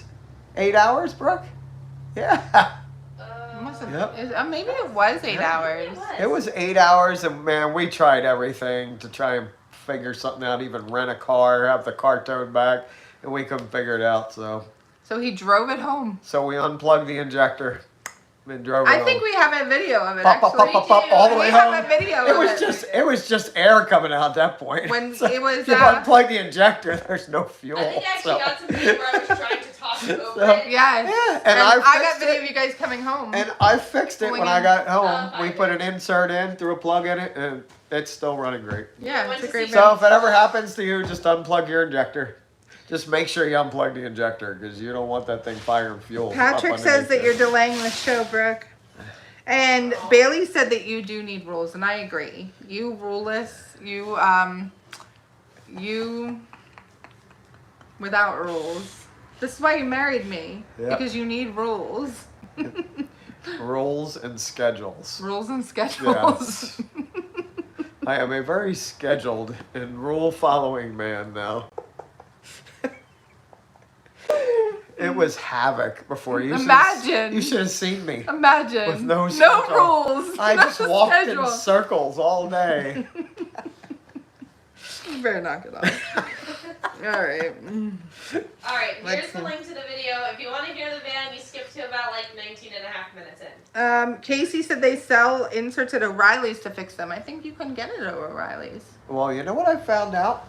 8 hours, Brooke. Yeah, It wasn't- Yep. maybe it was 8 hours. it was 8 hours, and man, we tried everything to try and figure something out. Even rent a car, have the car towed back, and we couldn't figure it out. So he drove it home. So we unplugged the injector and drove it I home. think we have a video of it, Pop, pop, actually. pop, pop, pop, all the We way have home. a video It of was just air coming out at that point. When So it was, if you unplug the injector, there's no fuel. I think I actually so. got to the point where I was trying to talk you over So- it. Yes. Yeah, And and I I got fixed video it. of you guys coming home. And I fixed it Pulling when I in. got home. Oh, We fine. put an insert in, threw a plug in it, and it's still running great. yeah, Went it's a to great see- video. So if it ever happens to you, just unplug your injector. Just make sure you unplug the injector because you don't want that thing firing fuel. Patrick up says that underneath you're it. delaying the show, Brooke. And Bailey said that you do need rules, and I agree. You ruleless, you without rules. This is why you married me, Yeah. because you need rules. Rules and schedules. Rules and schedules. Yes. I am a very scheduled and rule-following man now. It was havoc before. Imagine. You should have seen me. Imagine. With no no schedule. rules. I no just walked schedule. in circles all day. You better knock it off. All right. Alright, here's Let's the see. link to the video. If you want to hear the van, you skip to about like 19 and a half minutes in. Casey said they sell inserts at O'Reilly's to fix them. I think you can get it at O'Reilly's. Well, you know what I found out?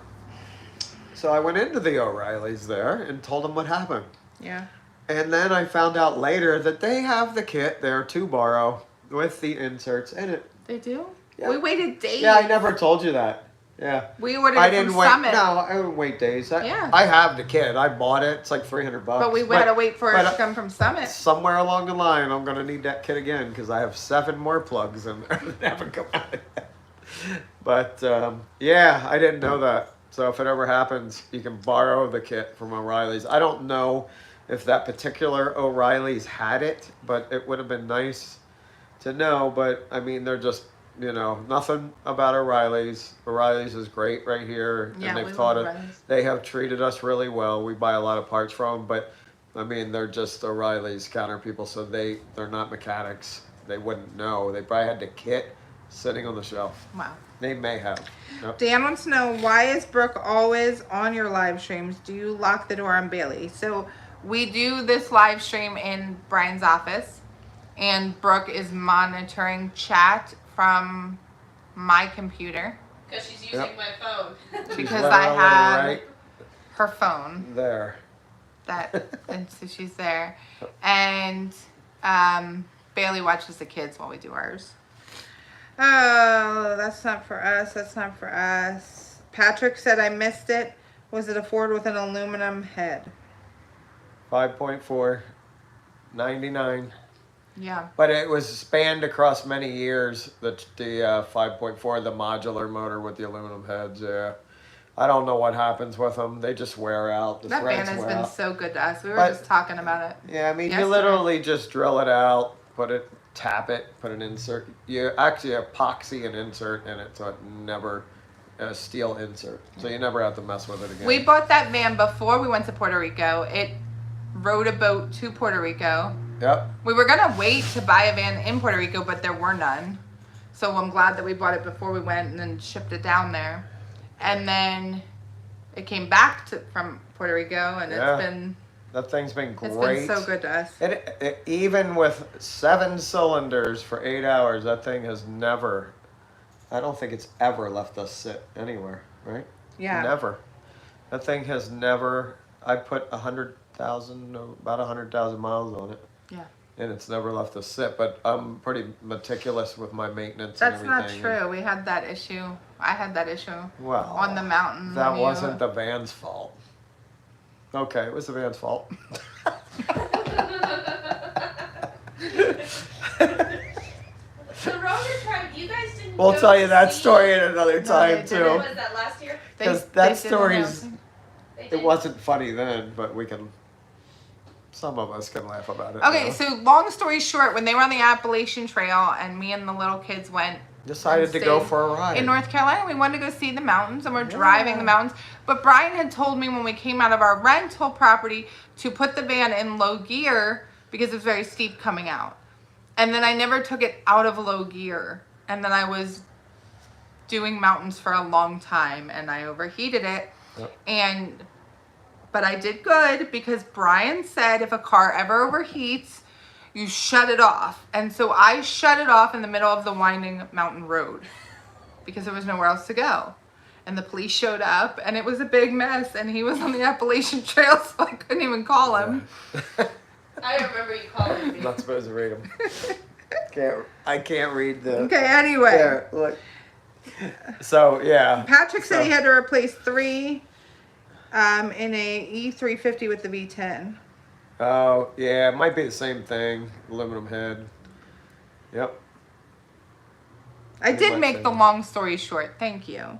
So I went into the O'Reilly's there and told them what happened. Yeah. And then I found out later that they have the kit there to borrow with the inserts in it. They do? Yeah. We waited days. Yeah, I never told you that. Yeah. We ordered I it didn't from wait. Summit. No, I didn't wait days. Yeah. I have the kit. I bought it. It's like $300. But we had to wait for it to come from Summit. Somewhere along the line, I'm gonna need that kit again because I have 7 more plugs in there that haven't come out yet. But yeah, I didn't know that. So if it ever happens, you can borrow the kit from O'Reilly's. I don't know if that particular O'Reilly's had it, but it would have been nice to know. But I mean, they're just, you know, nothing about O'Reilly's. O'Reilly's is great right here, Yeah, and we they've taught love it. O'Reilly's. They have treated us really well. We buy a lot of parts from them, but I mean, they're just O'Reilly's counter people, so they're not mechanics. They wouldn't know. They probably had the kit sitting on the shelf. Wow. They may have. Yep. Dan wants to know, why is Brooke always on your live streams? Do you lock the door on Bailey? So we do this live stream in Brian's office, and Brooke is monitoring chat from my computer Because she's using Yep. my phone. because Literally I have right her phone. there. And so she's there, and Bailey watches the kids while we do ours. Oh, that's not for us. That's not for us. Patrick said I missed it. Was it a Ford with an aluminum head? 5.4, 99. Yeah. But it was spanned across many years. The 5.4, the modular motor with the aluminum heads. Yeah. I don't know what happens with them. They just wear out. The That van threads has wear been out. so good to us. We were But- just talking about it. Yeah, I mean, you Yesterday. literally just drill it out, tap it, put an insert. You actually epoxy an insert in it, so it never, a steel insert. So you never have to mess with it again. We bought that van before we went to Puerto Rico. It rode a boat to Puerto Rico. Yep. We were going to wait to buy a van in Puerto Rico, but there were none. So I'm glad that we bought it before we went and then shipped it down there. And then it came back from Puerto Rico, and Yeah. That thing's been it's great. been so good to us. It even with 7 cylinders for 8 hours, that thing has never, I don't think it's ever left us sit anywhere, right? Yeah. Never. That thing has never, I put 100,000, about 100,000 miles on it. Yeah. And it's never left us sit, but I'm pretty meticulous with my maintenance That's and not everything. true. We had that issue. I had that issue Well, on the mountain. that when you- wasn't the van's fault. Okay, it was the van's fault. The Roger tribe, you guys didn't We'll go tell you to that see- story at another No, time they too. didn't. Was that last year? They- 'Cause they that did story's- announce- They It did. wasn't funny then, but we can. Some of us can laugh about it. Okay, now. so long story short, when they were on the Appalachian Trail and me and the little kids went Decided to go for a ride. in North Carolina, we wanted to go see the mountains, and we're driving the mountains. But Brian had told me when we came out of our rental property to put the van in low gear because it was very steep coming out. And then I never took it out of low gear. And then I was doing mountains for a long time, and I overheated it. Yep. But I did good because Brian said if a car ever overheats, you shut it off. And so I shut it off in the middle of the winding mountain road because there was nowhere else to go. And the police showed up, and it was a big mess, and he was on the Appalachian Trail, so I couldn't even call him. I remember you calling me. Not supposed to read them. I can't read the. Okay, anyway. There, look. So yeah. Patrick said So- he had to replace 3 in a E350 with the V10. Oh yeah, it might be the same thing. Aluminum head. Yep. I Pretty did much make so. the long story short. Thank you.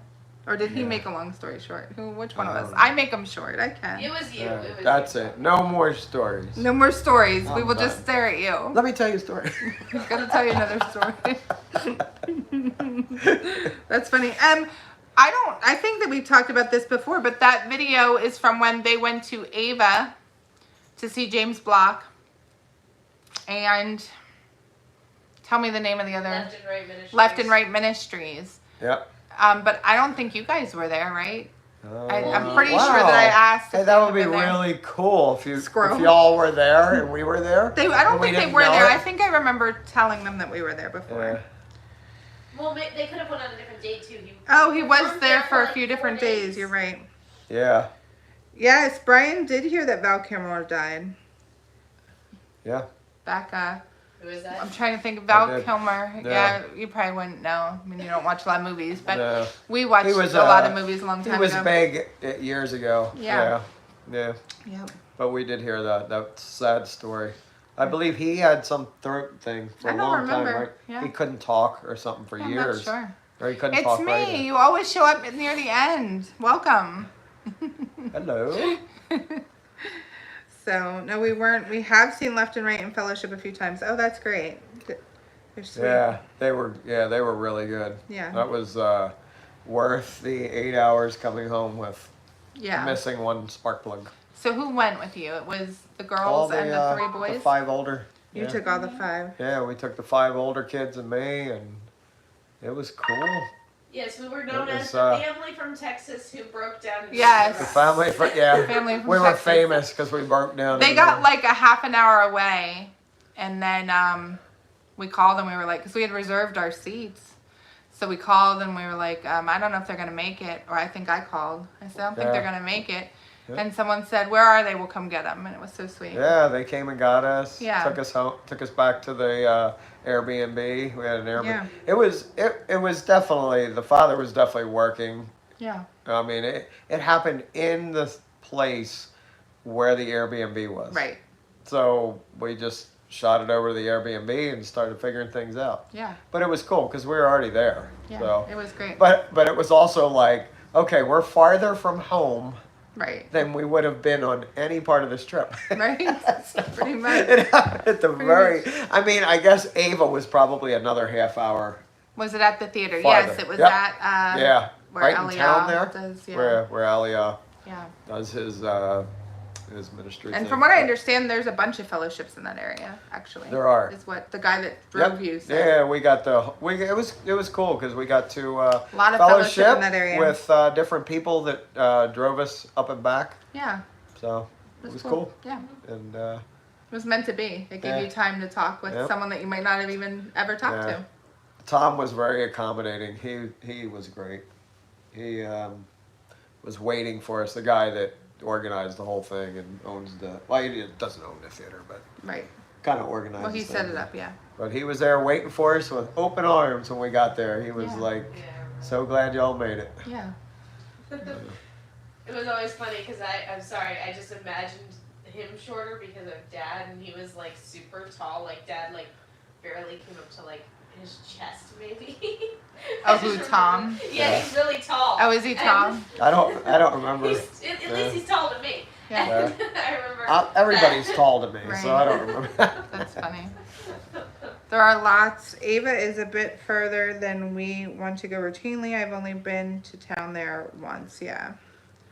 Or did he Yeah. make a long story short? Which one of us? Um, I make them short. I can. It was you. It was That's you. it. No more stories. No more stories. We I'm will just done. stare at you. Let me tell you a story. He's gonna tell you another story. That's funny. I think that we've talked about this before, but that video is from when they went to Ava to see James Block. And tell me the name of the other. Left and Right Ministries. Left and Right Ministries. Yep. But I don't think you guys were there, right? I'm pretty wow. sure that I asked. Hey, if that they would be been there. really cool if you Squirrel. if y'all were there and we were there. I don't and we think they didn't were know there. it. I think I remember telling them that we were there before. Yeah. Well, they could have went on a different day too. He was weren't there for a like few 4 different days. You're right. Yeah. Yes, Brian did hear that Val Kilmer died. Yeah. Back, Who is that? I'm trying to think of I Val did. Kilmer. Yeah. Yeah, you probably wouldn't know. I mean, you don't watch a lot of movies, but No. we watched He was, a lot of movies a long He time was ago. big years ago. Yeah. Yeah. Yep. But we did hear that sad story. I believe he had some throat thing for I a don't long time, remember. right? Yeah. He couldn't talk or something for I'm years. not sure. Or he couldn't It's talk me. right. You always show up near the end. Welcome. Hello. So, no, we weren't. We have seen Left and Right in Fellowship a few times. Oh, that's great. They're sweet. Yeah, they were really good. Yeah. That was worth the 8 hours coming home with Yeah. missing one spark plug. So who went with you? It was the All girls and the 3 boys? The 5 older. You yeah. took all the 5. Yeah, we took the 5 older kids and me, and it was cool. Yes, we were known It as was, the family from Texas who broke down. in Yes. The Texas. family, yeah. Family from We were Texas. famous because we broke down. They in got the- like a half an hour away, and then we called and we were like, because we had reserved our seats. So we called and we were like, I don't know if they're going to make it. Or I think I called. I said, I don't think they're Yeah. going to make it. Yeah. And someone said, where are they? We'll come get them. And it was so sweet. Yeah, they came and got us. Yeah. Took us home. Took us back to the Airbnb. We had an Airbnb. Yeah. It was definitely, the father was definitely working. Yeah. I mean, it happened in the place where the Airbnb was. Right. So we just shot it over to the Airbnb and started figuring things out. Yeah. But it was cool because we were already there. Yeah. So. It was great. But it was also like, okay, we're farther from home Right. than we would have been on any part of this trip. Right? Pretty much. It happened at the Pretty very. I mean, I guess Ava was probably another half hour. Was it at the theater? Farther. Yes, it was Yep. at Yeah, where right in Elia town there. does, yeah. Where Elia Yeah. does his ministry. And thing. from what I understand, there's a bunch of fellowships in that area, actually. There are. Is what the guy that drove you said. Yeah, we got it was cool because we got to A lot of fellowship in that area. with different people that drove us up and back. Yeah. So it was cool. Yeah. And It was meant to be. It gave Yeah. you time to talk with Yep. someone that you might not have even ever talked Yeah. to. Tom was very accommodating. He was great. He was waiting for us. The guy that organized the whole thing and owns he doesn't own the theater, but Right. kind of organized. Well, he set things. it up, yeah. But he was there waiting for us with open arms when we got there. He was Yeah. like, Yeah. so glad y'all made it. Yeah. It was always funny because I'm sorry, I just imagined him shorter because of Dad, and he was like super tall. Like Dad, like barely came up to like his chest, maybe. Oh, I who, just Tom? remember- Yeah, he's really tall. Oh, is he tall? I don't remember. At least he's tall to me. Yeah. And I remember. Everybody's tall to me, so Right. I don't remember. That's funny. There are lots. Ava is a bit further than we want to go routinely. I've only been to town there once, yeah.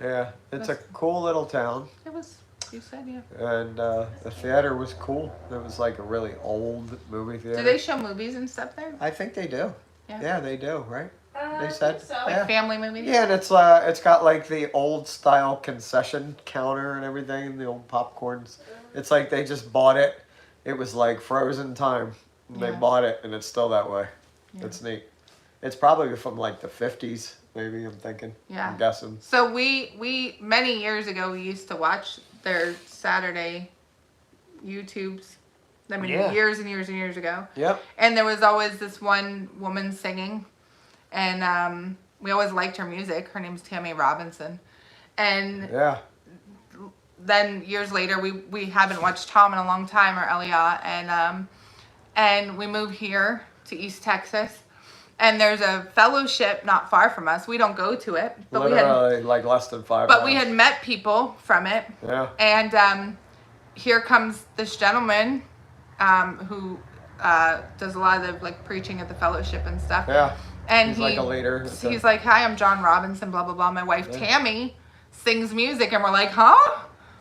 Yeah, it's a cool little town. It was, you said, yeah. And the theater was cool. It was like a really old movie theater. Do they show movies and stuff there? I think they do. Yeah. Yeah, they do, right? I They said- think so. Like Yeah. family movies? Yeah, and it's got like the old style concession counter and everything, the old popcorns. It's like they just bought it. It was like frozen time. And They Yeah. bought it and it's still that way. Yeah. It's neat. It's probably from like the 50s, maybe, I'm thinking. Yeah. I'm guessing. So we many years ago we used to watch their Saturday YouTubes. I mean, Yeah. years and years and years ago. Yep. And there was always this one woman singing, and we always liked her music. Her name's Tammy Robinson. And Yeah. then years later, we haven't watched Tom in a long time, or Elia, and we moved here to East Texas, And there's a fellowship not far from us. We don't go to it, but Literally, like less than 5 but miles. we had met people from it. Yeah. And here comes this gentleman who does a lot of like preaching at the fellowship and stuff. Yeah. And he's like a leader. He's like, "Hi, I'm John Robinson, blah blah blah. My wife Tammy sings music," and we're like, "Huh?"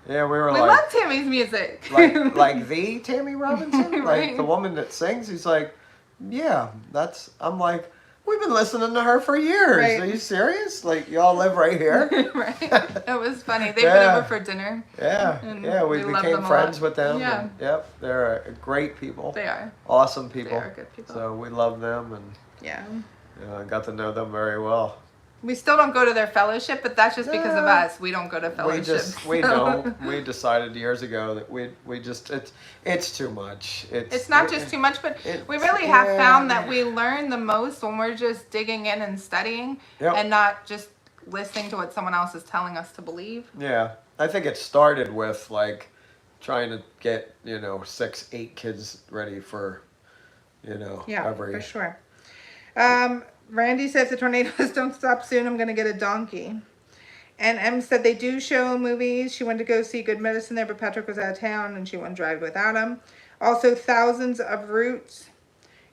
Yeah, we We like, love Tammy's music. like the Tammy Robinson, Right. like the woman that sings. He's like, yeah, that's. I'm like, we've been listening to her for years. Right. Are you serious? Like, y'all live right here? Right. It was funny. They've been over for dinner. Yeah, And yeah. We we love became them a friends lot. with them. Yeah. And, yep, they're great people. They are. Awesome people. They are good people. So we love them, and Yeah. I got to know them very well. We still don't go to their fellowship, but that's just because of Yeah. us. We don't go to fellowships. We don't. We decided years ago that we just it's too much. It's not just too much, but we really have found that we learn the most when we're just digging in and studying and not just listening to what someone else is telling us to believe. Yeah, I think it started with like trying to get 6, 8 kids ready for every. For sure. Randy says the tornadoes don't stop soon. I'm going to get a donkey. And Em said they do show movies. She wanted to go see Good Medicine there, but Patrick was out of town and she wouldn't drive without him. Also, Thousands of Roots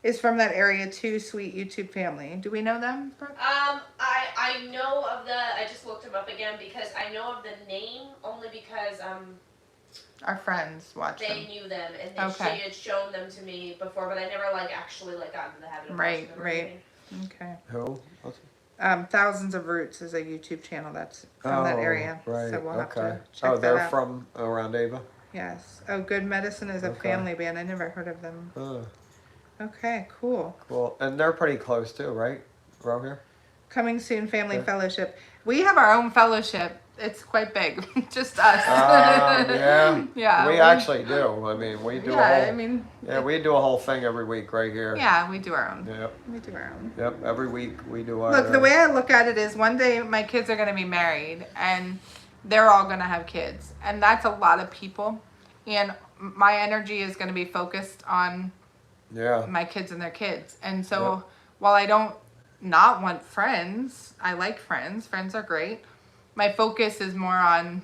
is from that area too. Sweet YouTube family. Do we know them, Brooke? I know of I just looked them up again because I know of the name only because Our friends watch they them. knew them and she had shown them to me before, but I never actually got into the habit of watching them or anything. Okay. Who? Thousands of Roots is a YouTube channel that's from that area. Right. So we'll have to Okay. check that They're out. from around Ava. Yes. Oh, Good Medicine is a Okay. family band. I never heard of them. Oh, Okay, cool. cool. And they're pretty close too, right? Around here. Coming soon, Family Okay. Fellowship. We have our own fellowship. It's quite big. Just us. Yeah. Yeah. We actually do. I mean, we do a whole. Yeah, we do a whole thing every week right here. Yeah, we do our own. Yep. We do our own. Yep. Every week we do our. Look, the way I look at it is one day my kids are going to be married and they're all going to have kids. And that's a lot of people. And my energy is going to be focused on my kids and their kids. And so while I don't not want friends, I like friends. Friends are great. My focus is more on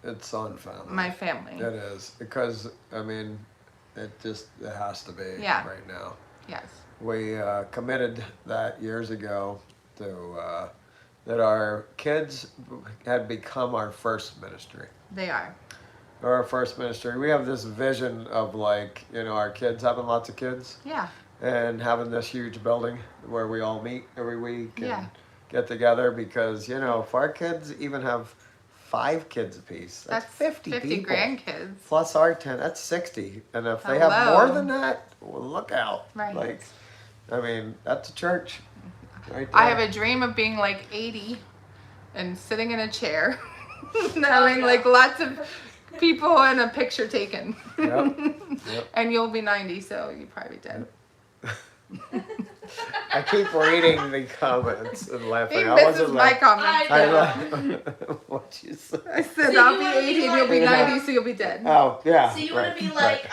It's on family. my family. It is because I mean, it has to be right now. Yes. We committed that years ago to that our kids had become our first ministry. They are. Our first ministry. We have this vision of our kids having lots of kids. Yeah. And having this huge building where we all meet every week and get together because if our kids even have 5 kids apiece, that's 50 people. grandkids. Plus our 10, that's 60. And if they have more than that, well, look out. Right. I mean, that's a church. Right there. I have a dream of being 80 and sitting in a chair and having lots of people and a picture taken. Yep. And you'll be 90, so you'll probably be dead. I keep reading the comments and laughing. He I misses wasn't my laughing. comments. I I what you said. I said So I'll you be wanna be 80 and you'll be like- 90, so you'll be dead. Oh yeah. So you want to be like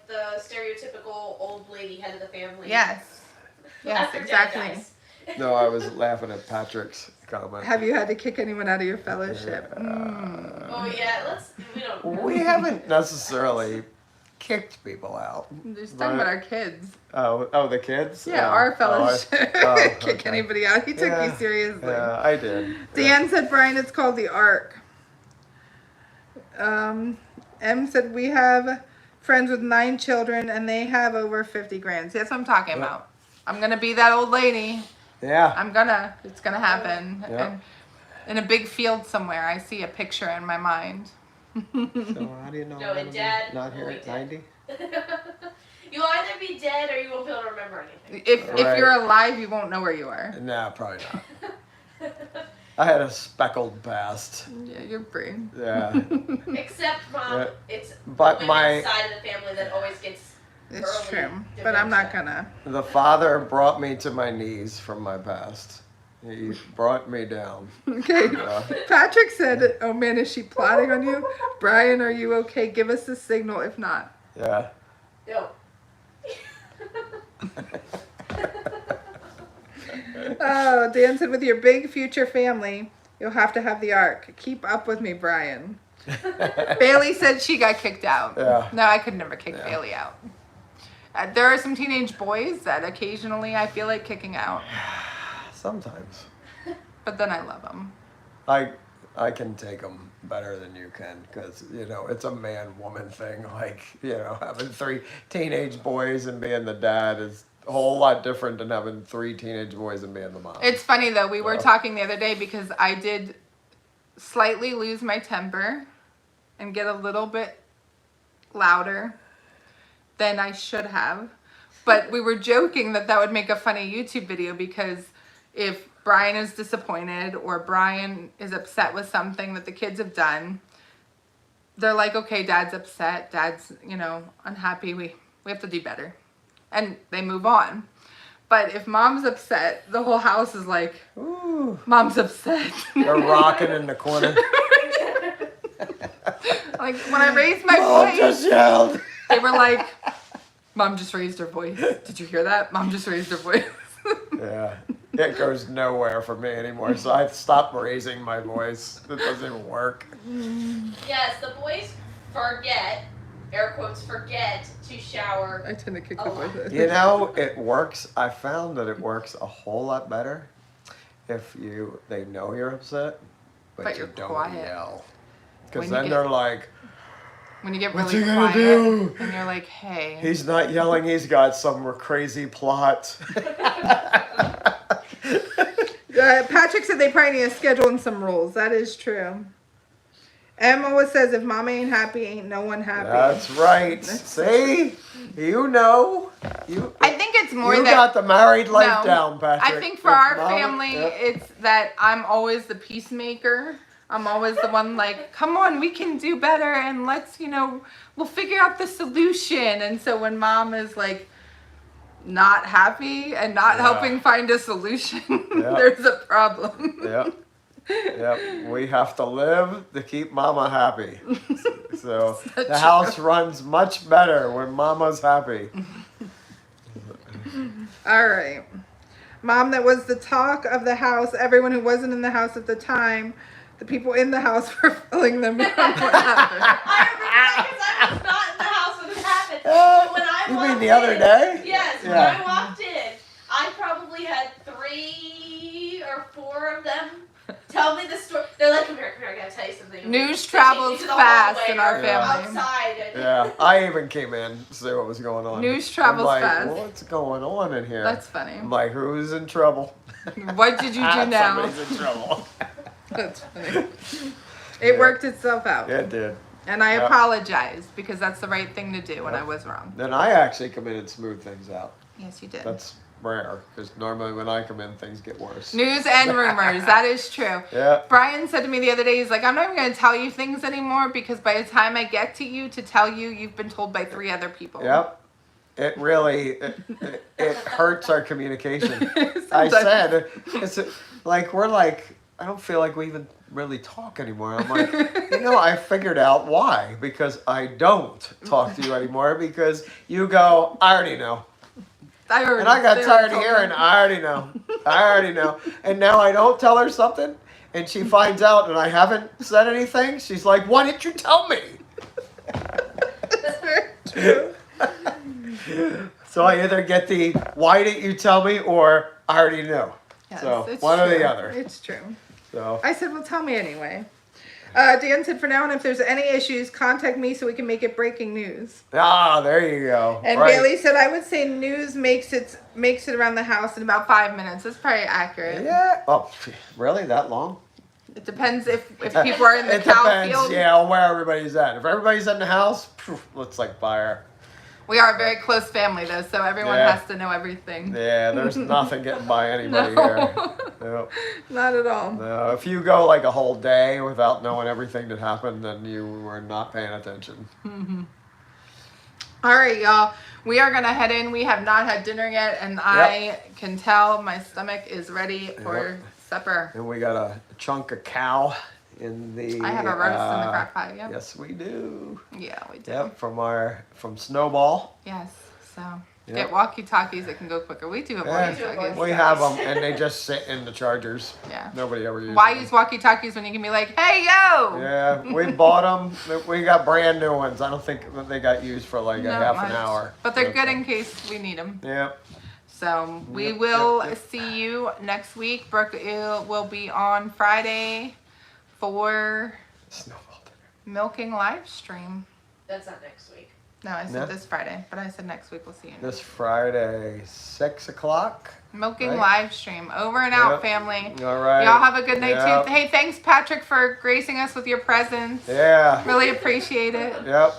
the stereotypical old lady head of the family. Yes. Yes, After death, exactly. guys. No, I was laughing at Patrick's comment. Have you had to kick anyone out of your fellowship? Oh yeah, we don't. We haven't necessarily kicked people out. Just talking about our kids. Oh, the kids? Yeah, our fellowship. Kick okay. anybody out. He took Yeah, you seriously. Yeah, I did. Dan said, Brian, it's called the Ark. M said, we have friends with 9 children and they have over 50 grand. See, that's what I'm talking about. I'm going to be that old lady. Yeah. It's going to happen. Yeah. And in a big field somewhere, I see a picture in my mind. So how do you know? No, I'm and Dad not will here be at dead. 90? You'll either be dead or you won't be able to remember anything. If you're alive, you won't know where you are. Nah, probably not. I had a speckled past. Yeah, you're free. Yeah. Except Mom, Yeah. it's But the my women's side of the family that always gets It's early true. But I'm not dementia. gonna. the father brought me to my knees from my past. He brought me down. Okay. Patrick said, oh man, is she plotting on you? Brian, are you okay? Give us a signal if not. Yeah. No. Oh, Dan said, with your big future family, you'll have to have the ark. Keep up with me, Brian. Bailey said she got kicked out. Yeah. No, I could never kick Yeah. Bailey out. There are some teenage boys that occasionally I feel like kicking out, Sometimes. but then I love them. I can take them better than you can because, you know, it's a man-woman thing. Like, you know, having 3 teenage boys and being the dad is a whole lot different than having 3 teenage boys and being the mom. It's funny though, we were talking the other day because I did slightly lose my temper and get a little bit louder than I should have. But we were joking that would make a funny YouTube video because if Brian is disappointed or Brian is upset with something that the kids have done, they're like, okay, Dad's upset, Dad's, you know, unhappy, we have to do better. And they move on. But if Mom's upset, the whole house is like, Ooh. Mom's upset. They're rocking in the corner. Like when I raised my Mom voice, just yelled. they were like, Mom just raised her voice. Did you hear that? Mom just raised her voice. Yeah. It goes nowhere for me anymore, so I stopped raising my voice. It doesn't even work. Yes, the boys forget, air quotes, forget to shower. I tend to kick Oh. the voice. You know, it works. I found that it works a whole lot better if they know you're upset, but But you you're don't quiet. yell. When Because you then get- they're like, When you get What's really he gonna quiet do? and you're like, hey. he's not yelling, he's got some crazy plot. Patrick said they probably need a schedule and some rules. That is true. Emma always says, if Mama ain't happy, ain't no one happy. That's right. See? You know. I think it's more You that got the married life No. down, Patrick. I think for With our Mama, family, yeah. it's that I'm always the peacemaker. I'm always the one like, come on, we can do better and let's, you know, we'll figure out the solution. And so when Mom is like not happy and not Yeah. helping find a solution, Yeah. there's a problem. Yep. Yep. We have to live to keep Mama happy. So So the house runs much better when Mama's happy. All right. Mom, that was the talk of the house. Everyone who wasn't in the house at the time, the people in the house were filling them in on what happened. I remember because I was not in the house when this happened. But when I You walked mean the other in- day? Yes, when Yeah. I walked in, I probably had 3 or 4 of them tell me the story. They're like, come here, I gotta tell you something. News They take me travels to the fast hallway in our or family. Outside. And Yeah, I even came in to see what was going on. News travels I'm like, fast. What's going on in here? That's funny. I'm like, who's in trouble? What did you do now? Somebody's in trouble. That's funny. It worked itself out. It did. And I Yeah. apologize because that's the right thing to do when Yep. I was wrong. Then I actually come in and smooth things out. Yes, you did. That's rare because normally when I come in, things get worse. News and rumors. That is true. Yeah. Brian said to me the other day, he's like, I'm not even going to tell you things anymore because by the time I get to you to tell you, you've been told by 3 other people. Yep. It really it hurts our communication. I Sometimes. said it's like we're like I don't feel like we even really talk anymore. I'm like, you know, I figured out why because I don't talk to you anymore because you go, I already know. And I got tired of hearing, I already know. And now I don't tell her something, and she finds out and I haven't said anything. She's like, why didn't you tell me? That's very true. So I either get the, why didn't you tell me, or I already know. Yes, So it's one or the true. other. It's true. So I said, well, tell me anyway. Dan said, for now on, if there's any issues, contact me so we can make it breaking news. there you go. And Right. Bailey said, I would say news makes it around the house in about 5 minutes. That's probably accurate. Yeah. Oh, really? That long? It depends if people are in the It cow depends. field. Yeah, on where everybody's at. If everybody's in the house, looks like fire. We are a very close family, though, so everyone Yeah. has to know everything. Yeah, there's nothing getting by anybody No. here. No. Not at all. No, if you go like a whole day without knowing everything that happened, then you were not paying attention. All right, y'all. We are going to head in. We have not had dinner yet, and I can tell my stomach is ready for supper. And we got a chunk of cow in the. I have a roast in the crock pot, yep. Yes, we do. Yeah, we do. Yep, from Snowball. Yes, so Yep. Get walkie-talkies that can go quicker. We do have Yeah. walkie-talkies. We have them, and they just sit in the chargers. Yeah. Nobody ever uses Why them. use walkie-talkies when you can be like, hey, yo! Yeah, we bought them. We got brand new ones. I don't think that they got used for like a Not half much. an hour. But they're good in case we need them. Yeah. So we Yep, will yep. see you next week. Brooke will be on Friday for Snowball. milking live stream. That's not next week. No, I said No. this Friday, but I said next week we'll see you. This Friday, 6 o'clock. Milking right. live stream. Over and out, Yep. family. All right. Y'all have a good night Yep. too. Hey, thanks Patrick for gracing us with your presence. Yeah. Really appreciate it. Yep.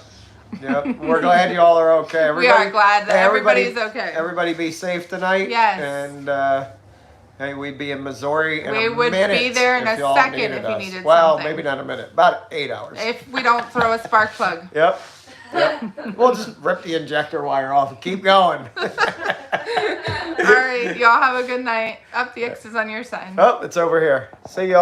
Yep. We're glad you all are okay. We are glad that hey, everybody's okay. Everybody be safe tonight. Yes. And hey, we'd be in Missouri in We a would minute be there in if a y'all second needed if you us. needed well, something. maybe not a minute. About 8 hours. If we don't throw a spark plug. Yep. Yep. We'll just rip the injector wire off and keep going. All right, y'all have a good night. Up the X is on your side. Oh, it's over here. See y'all.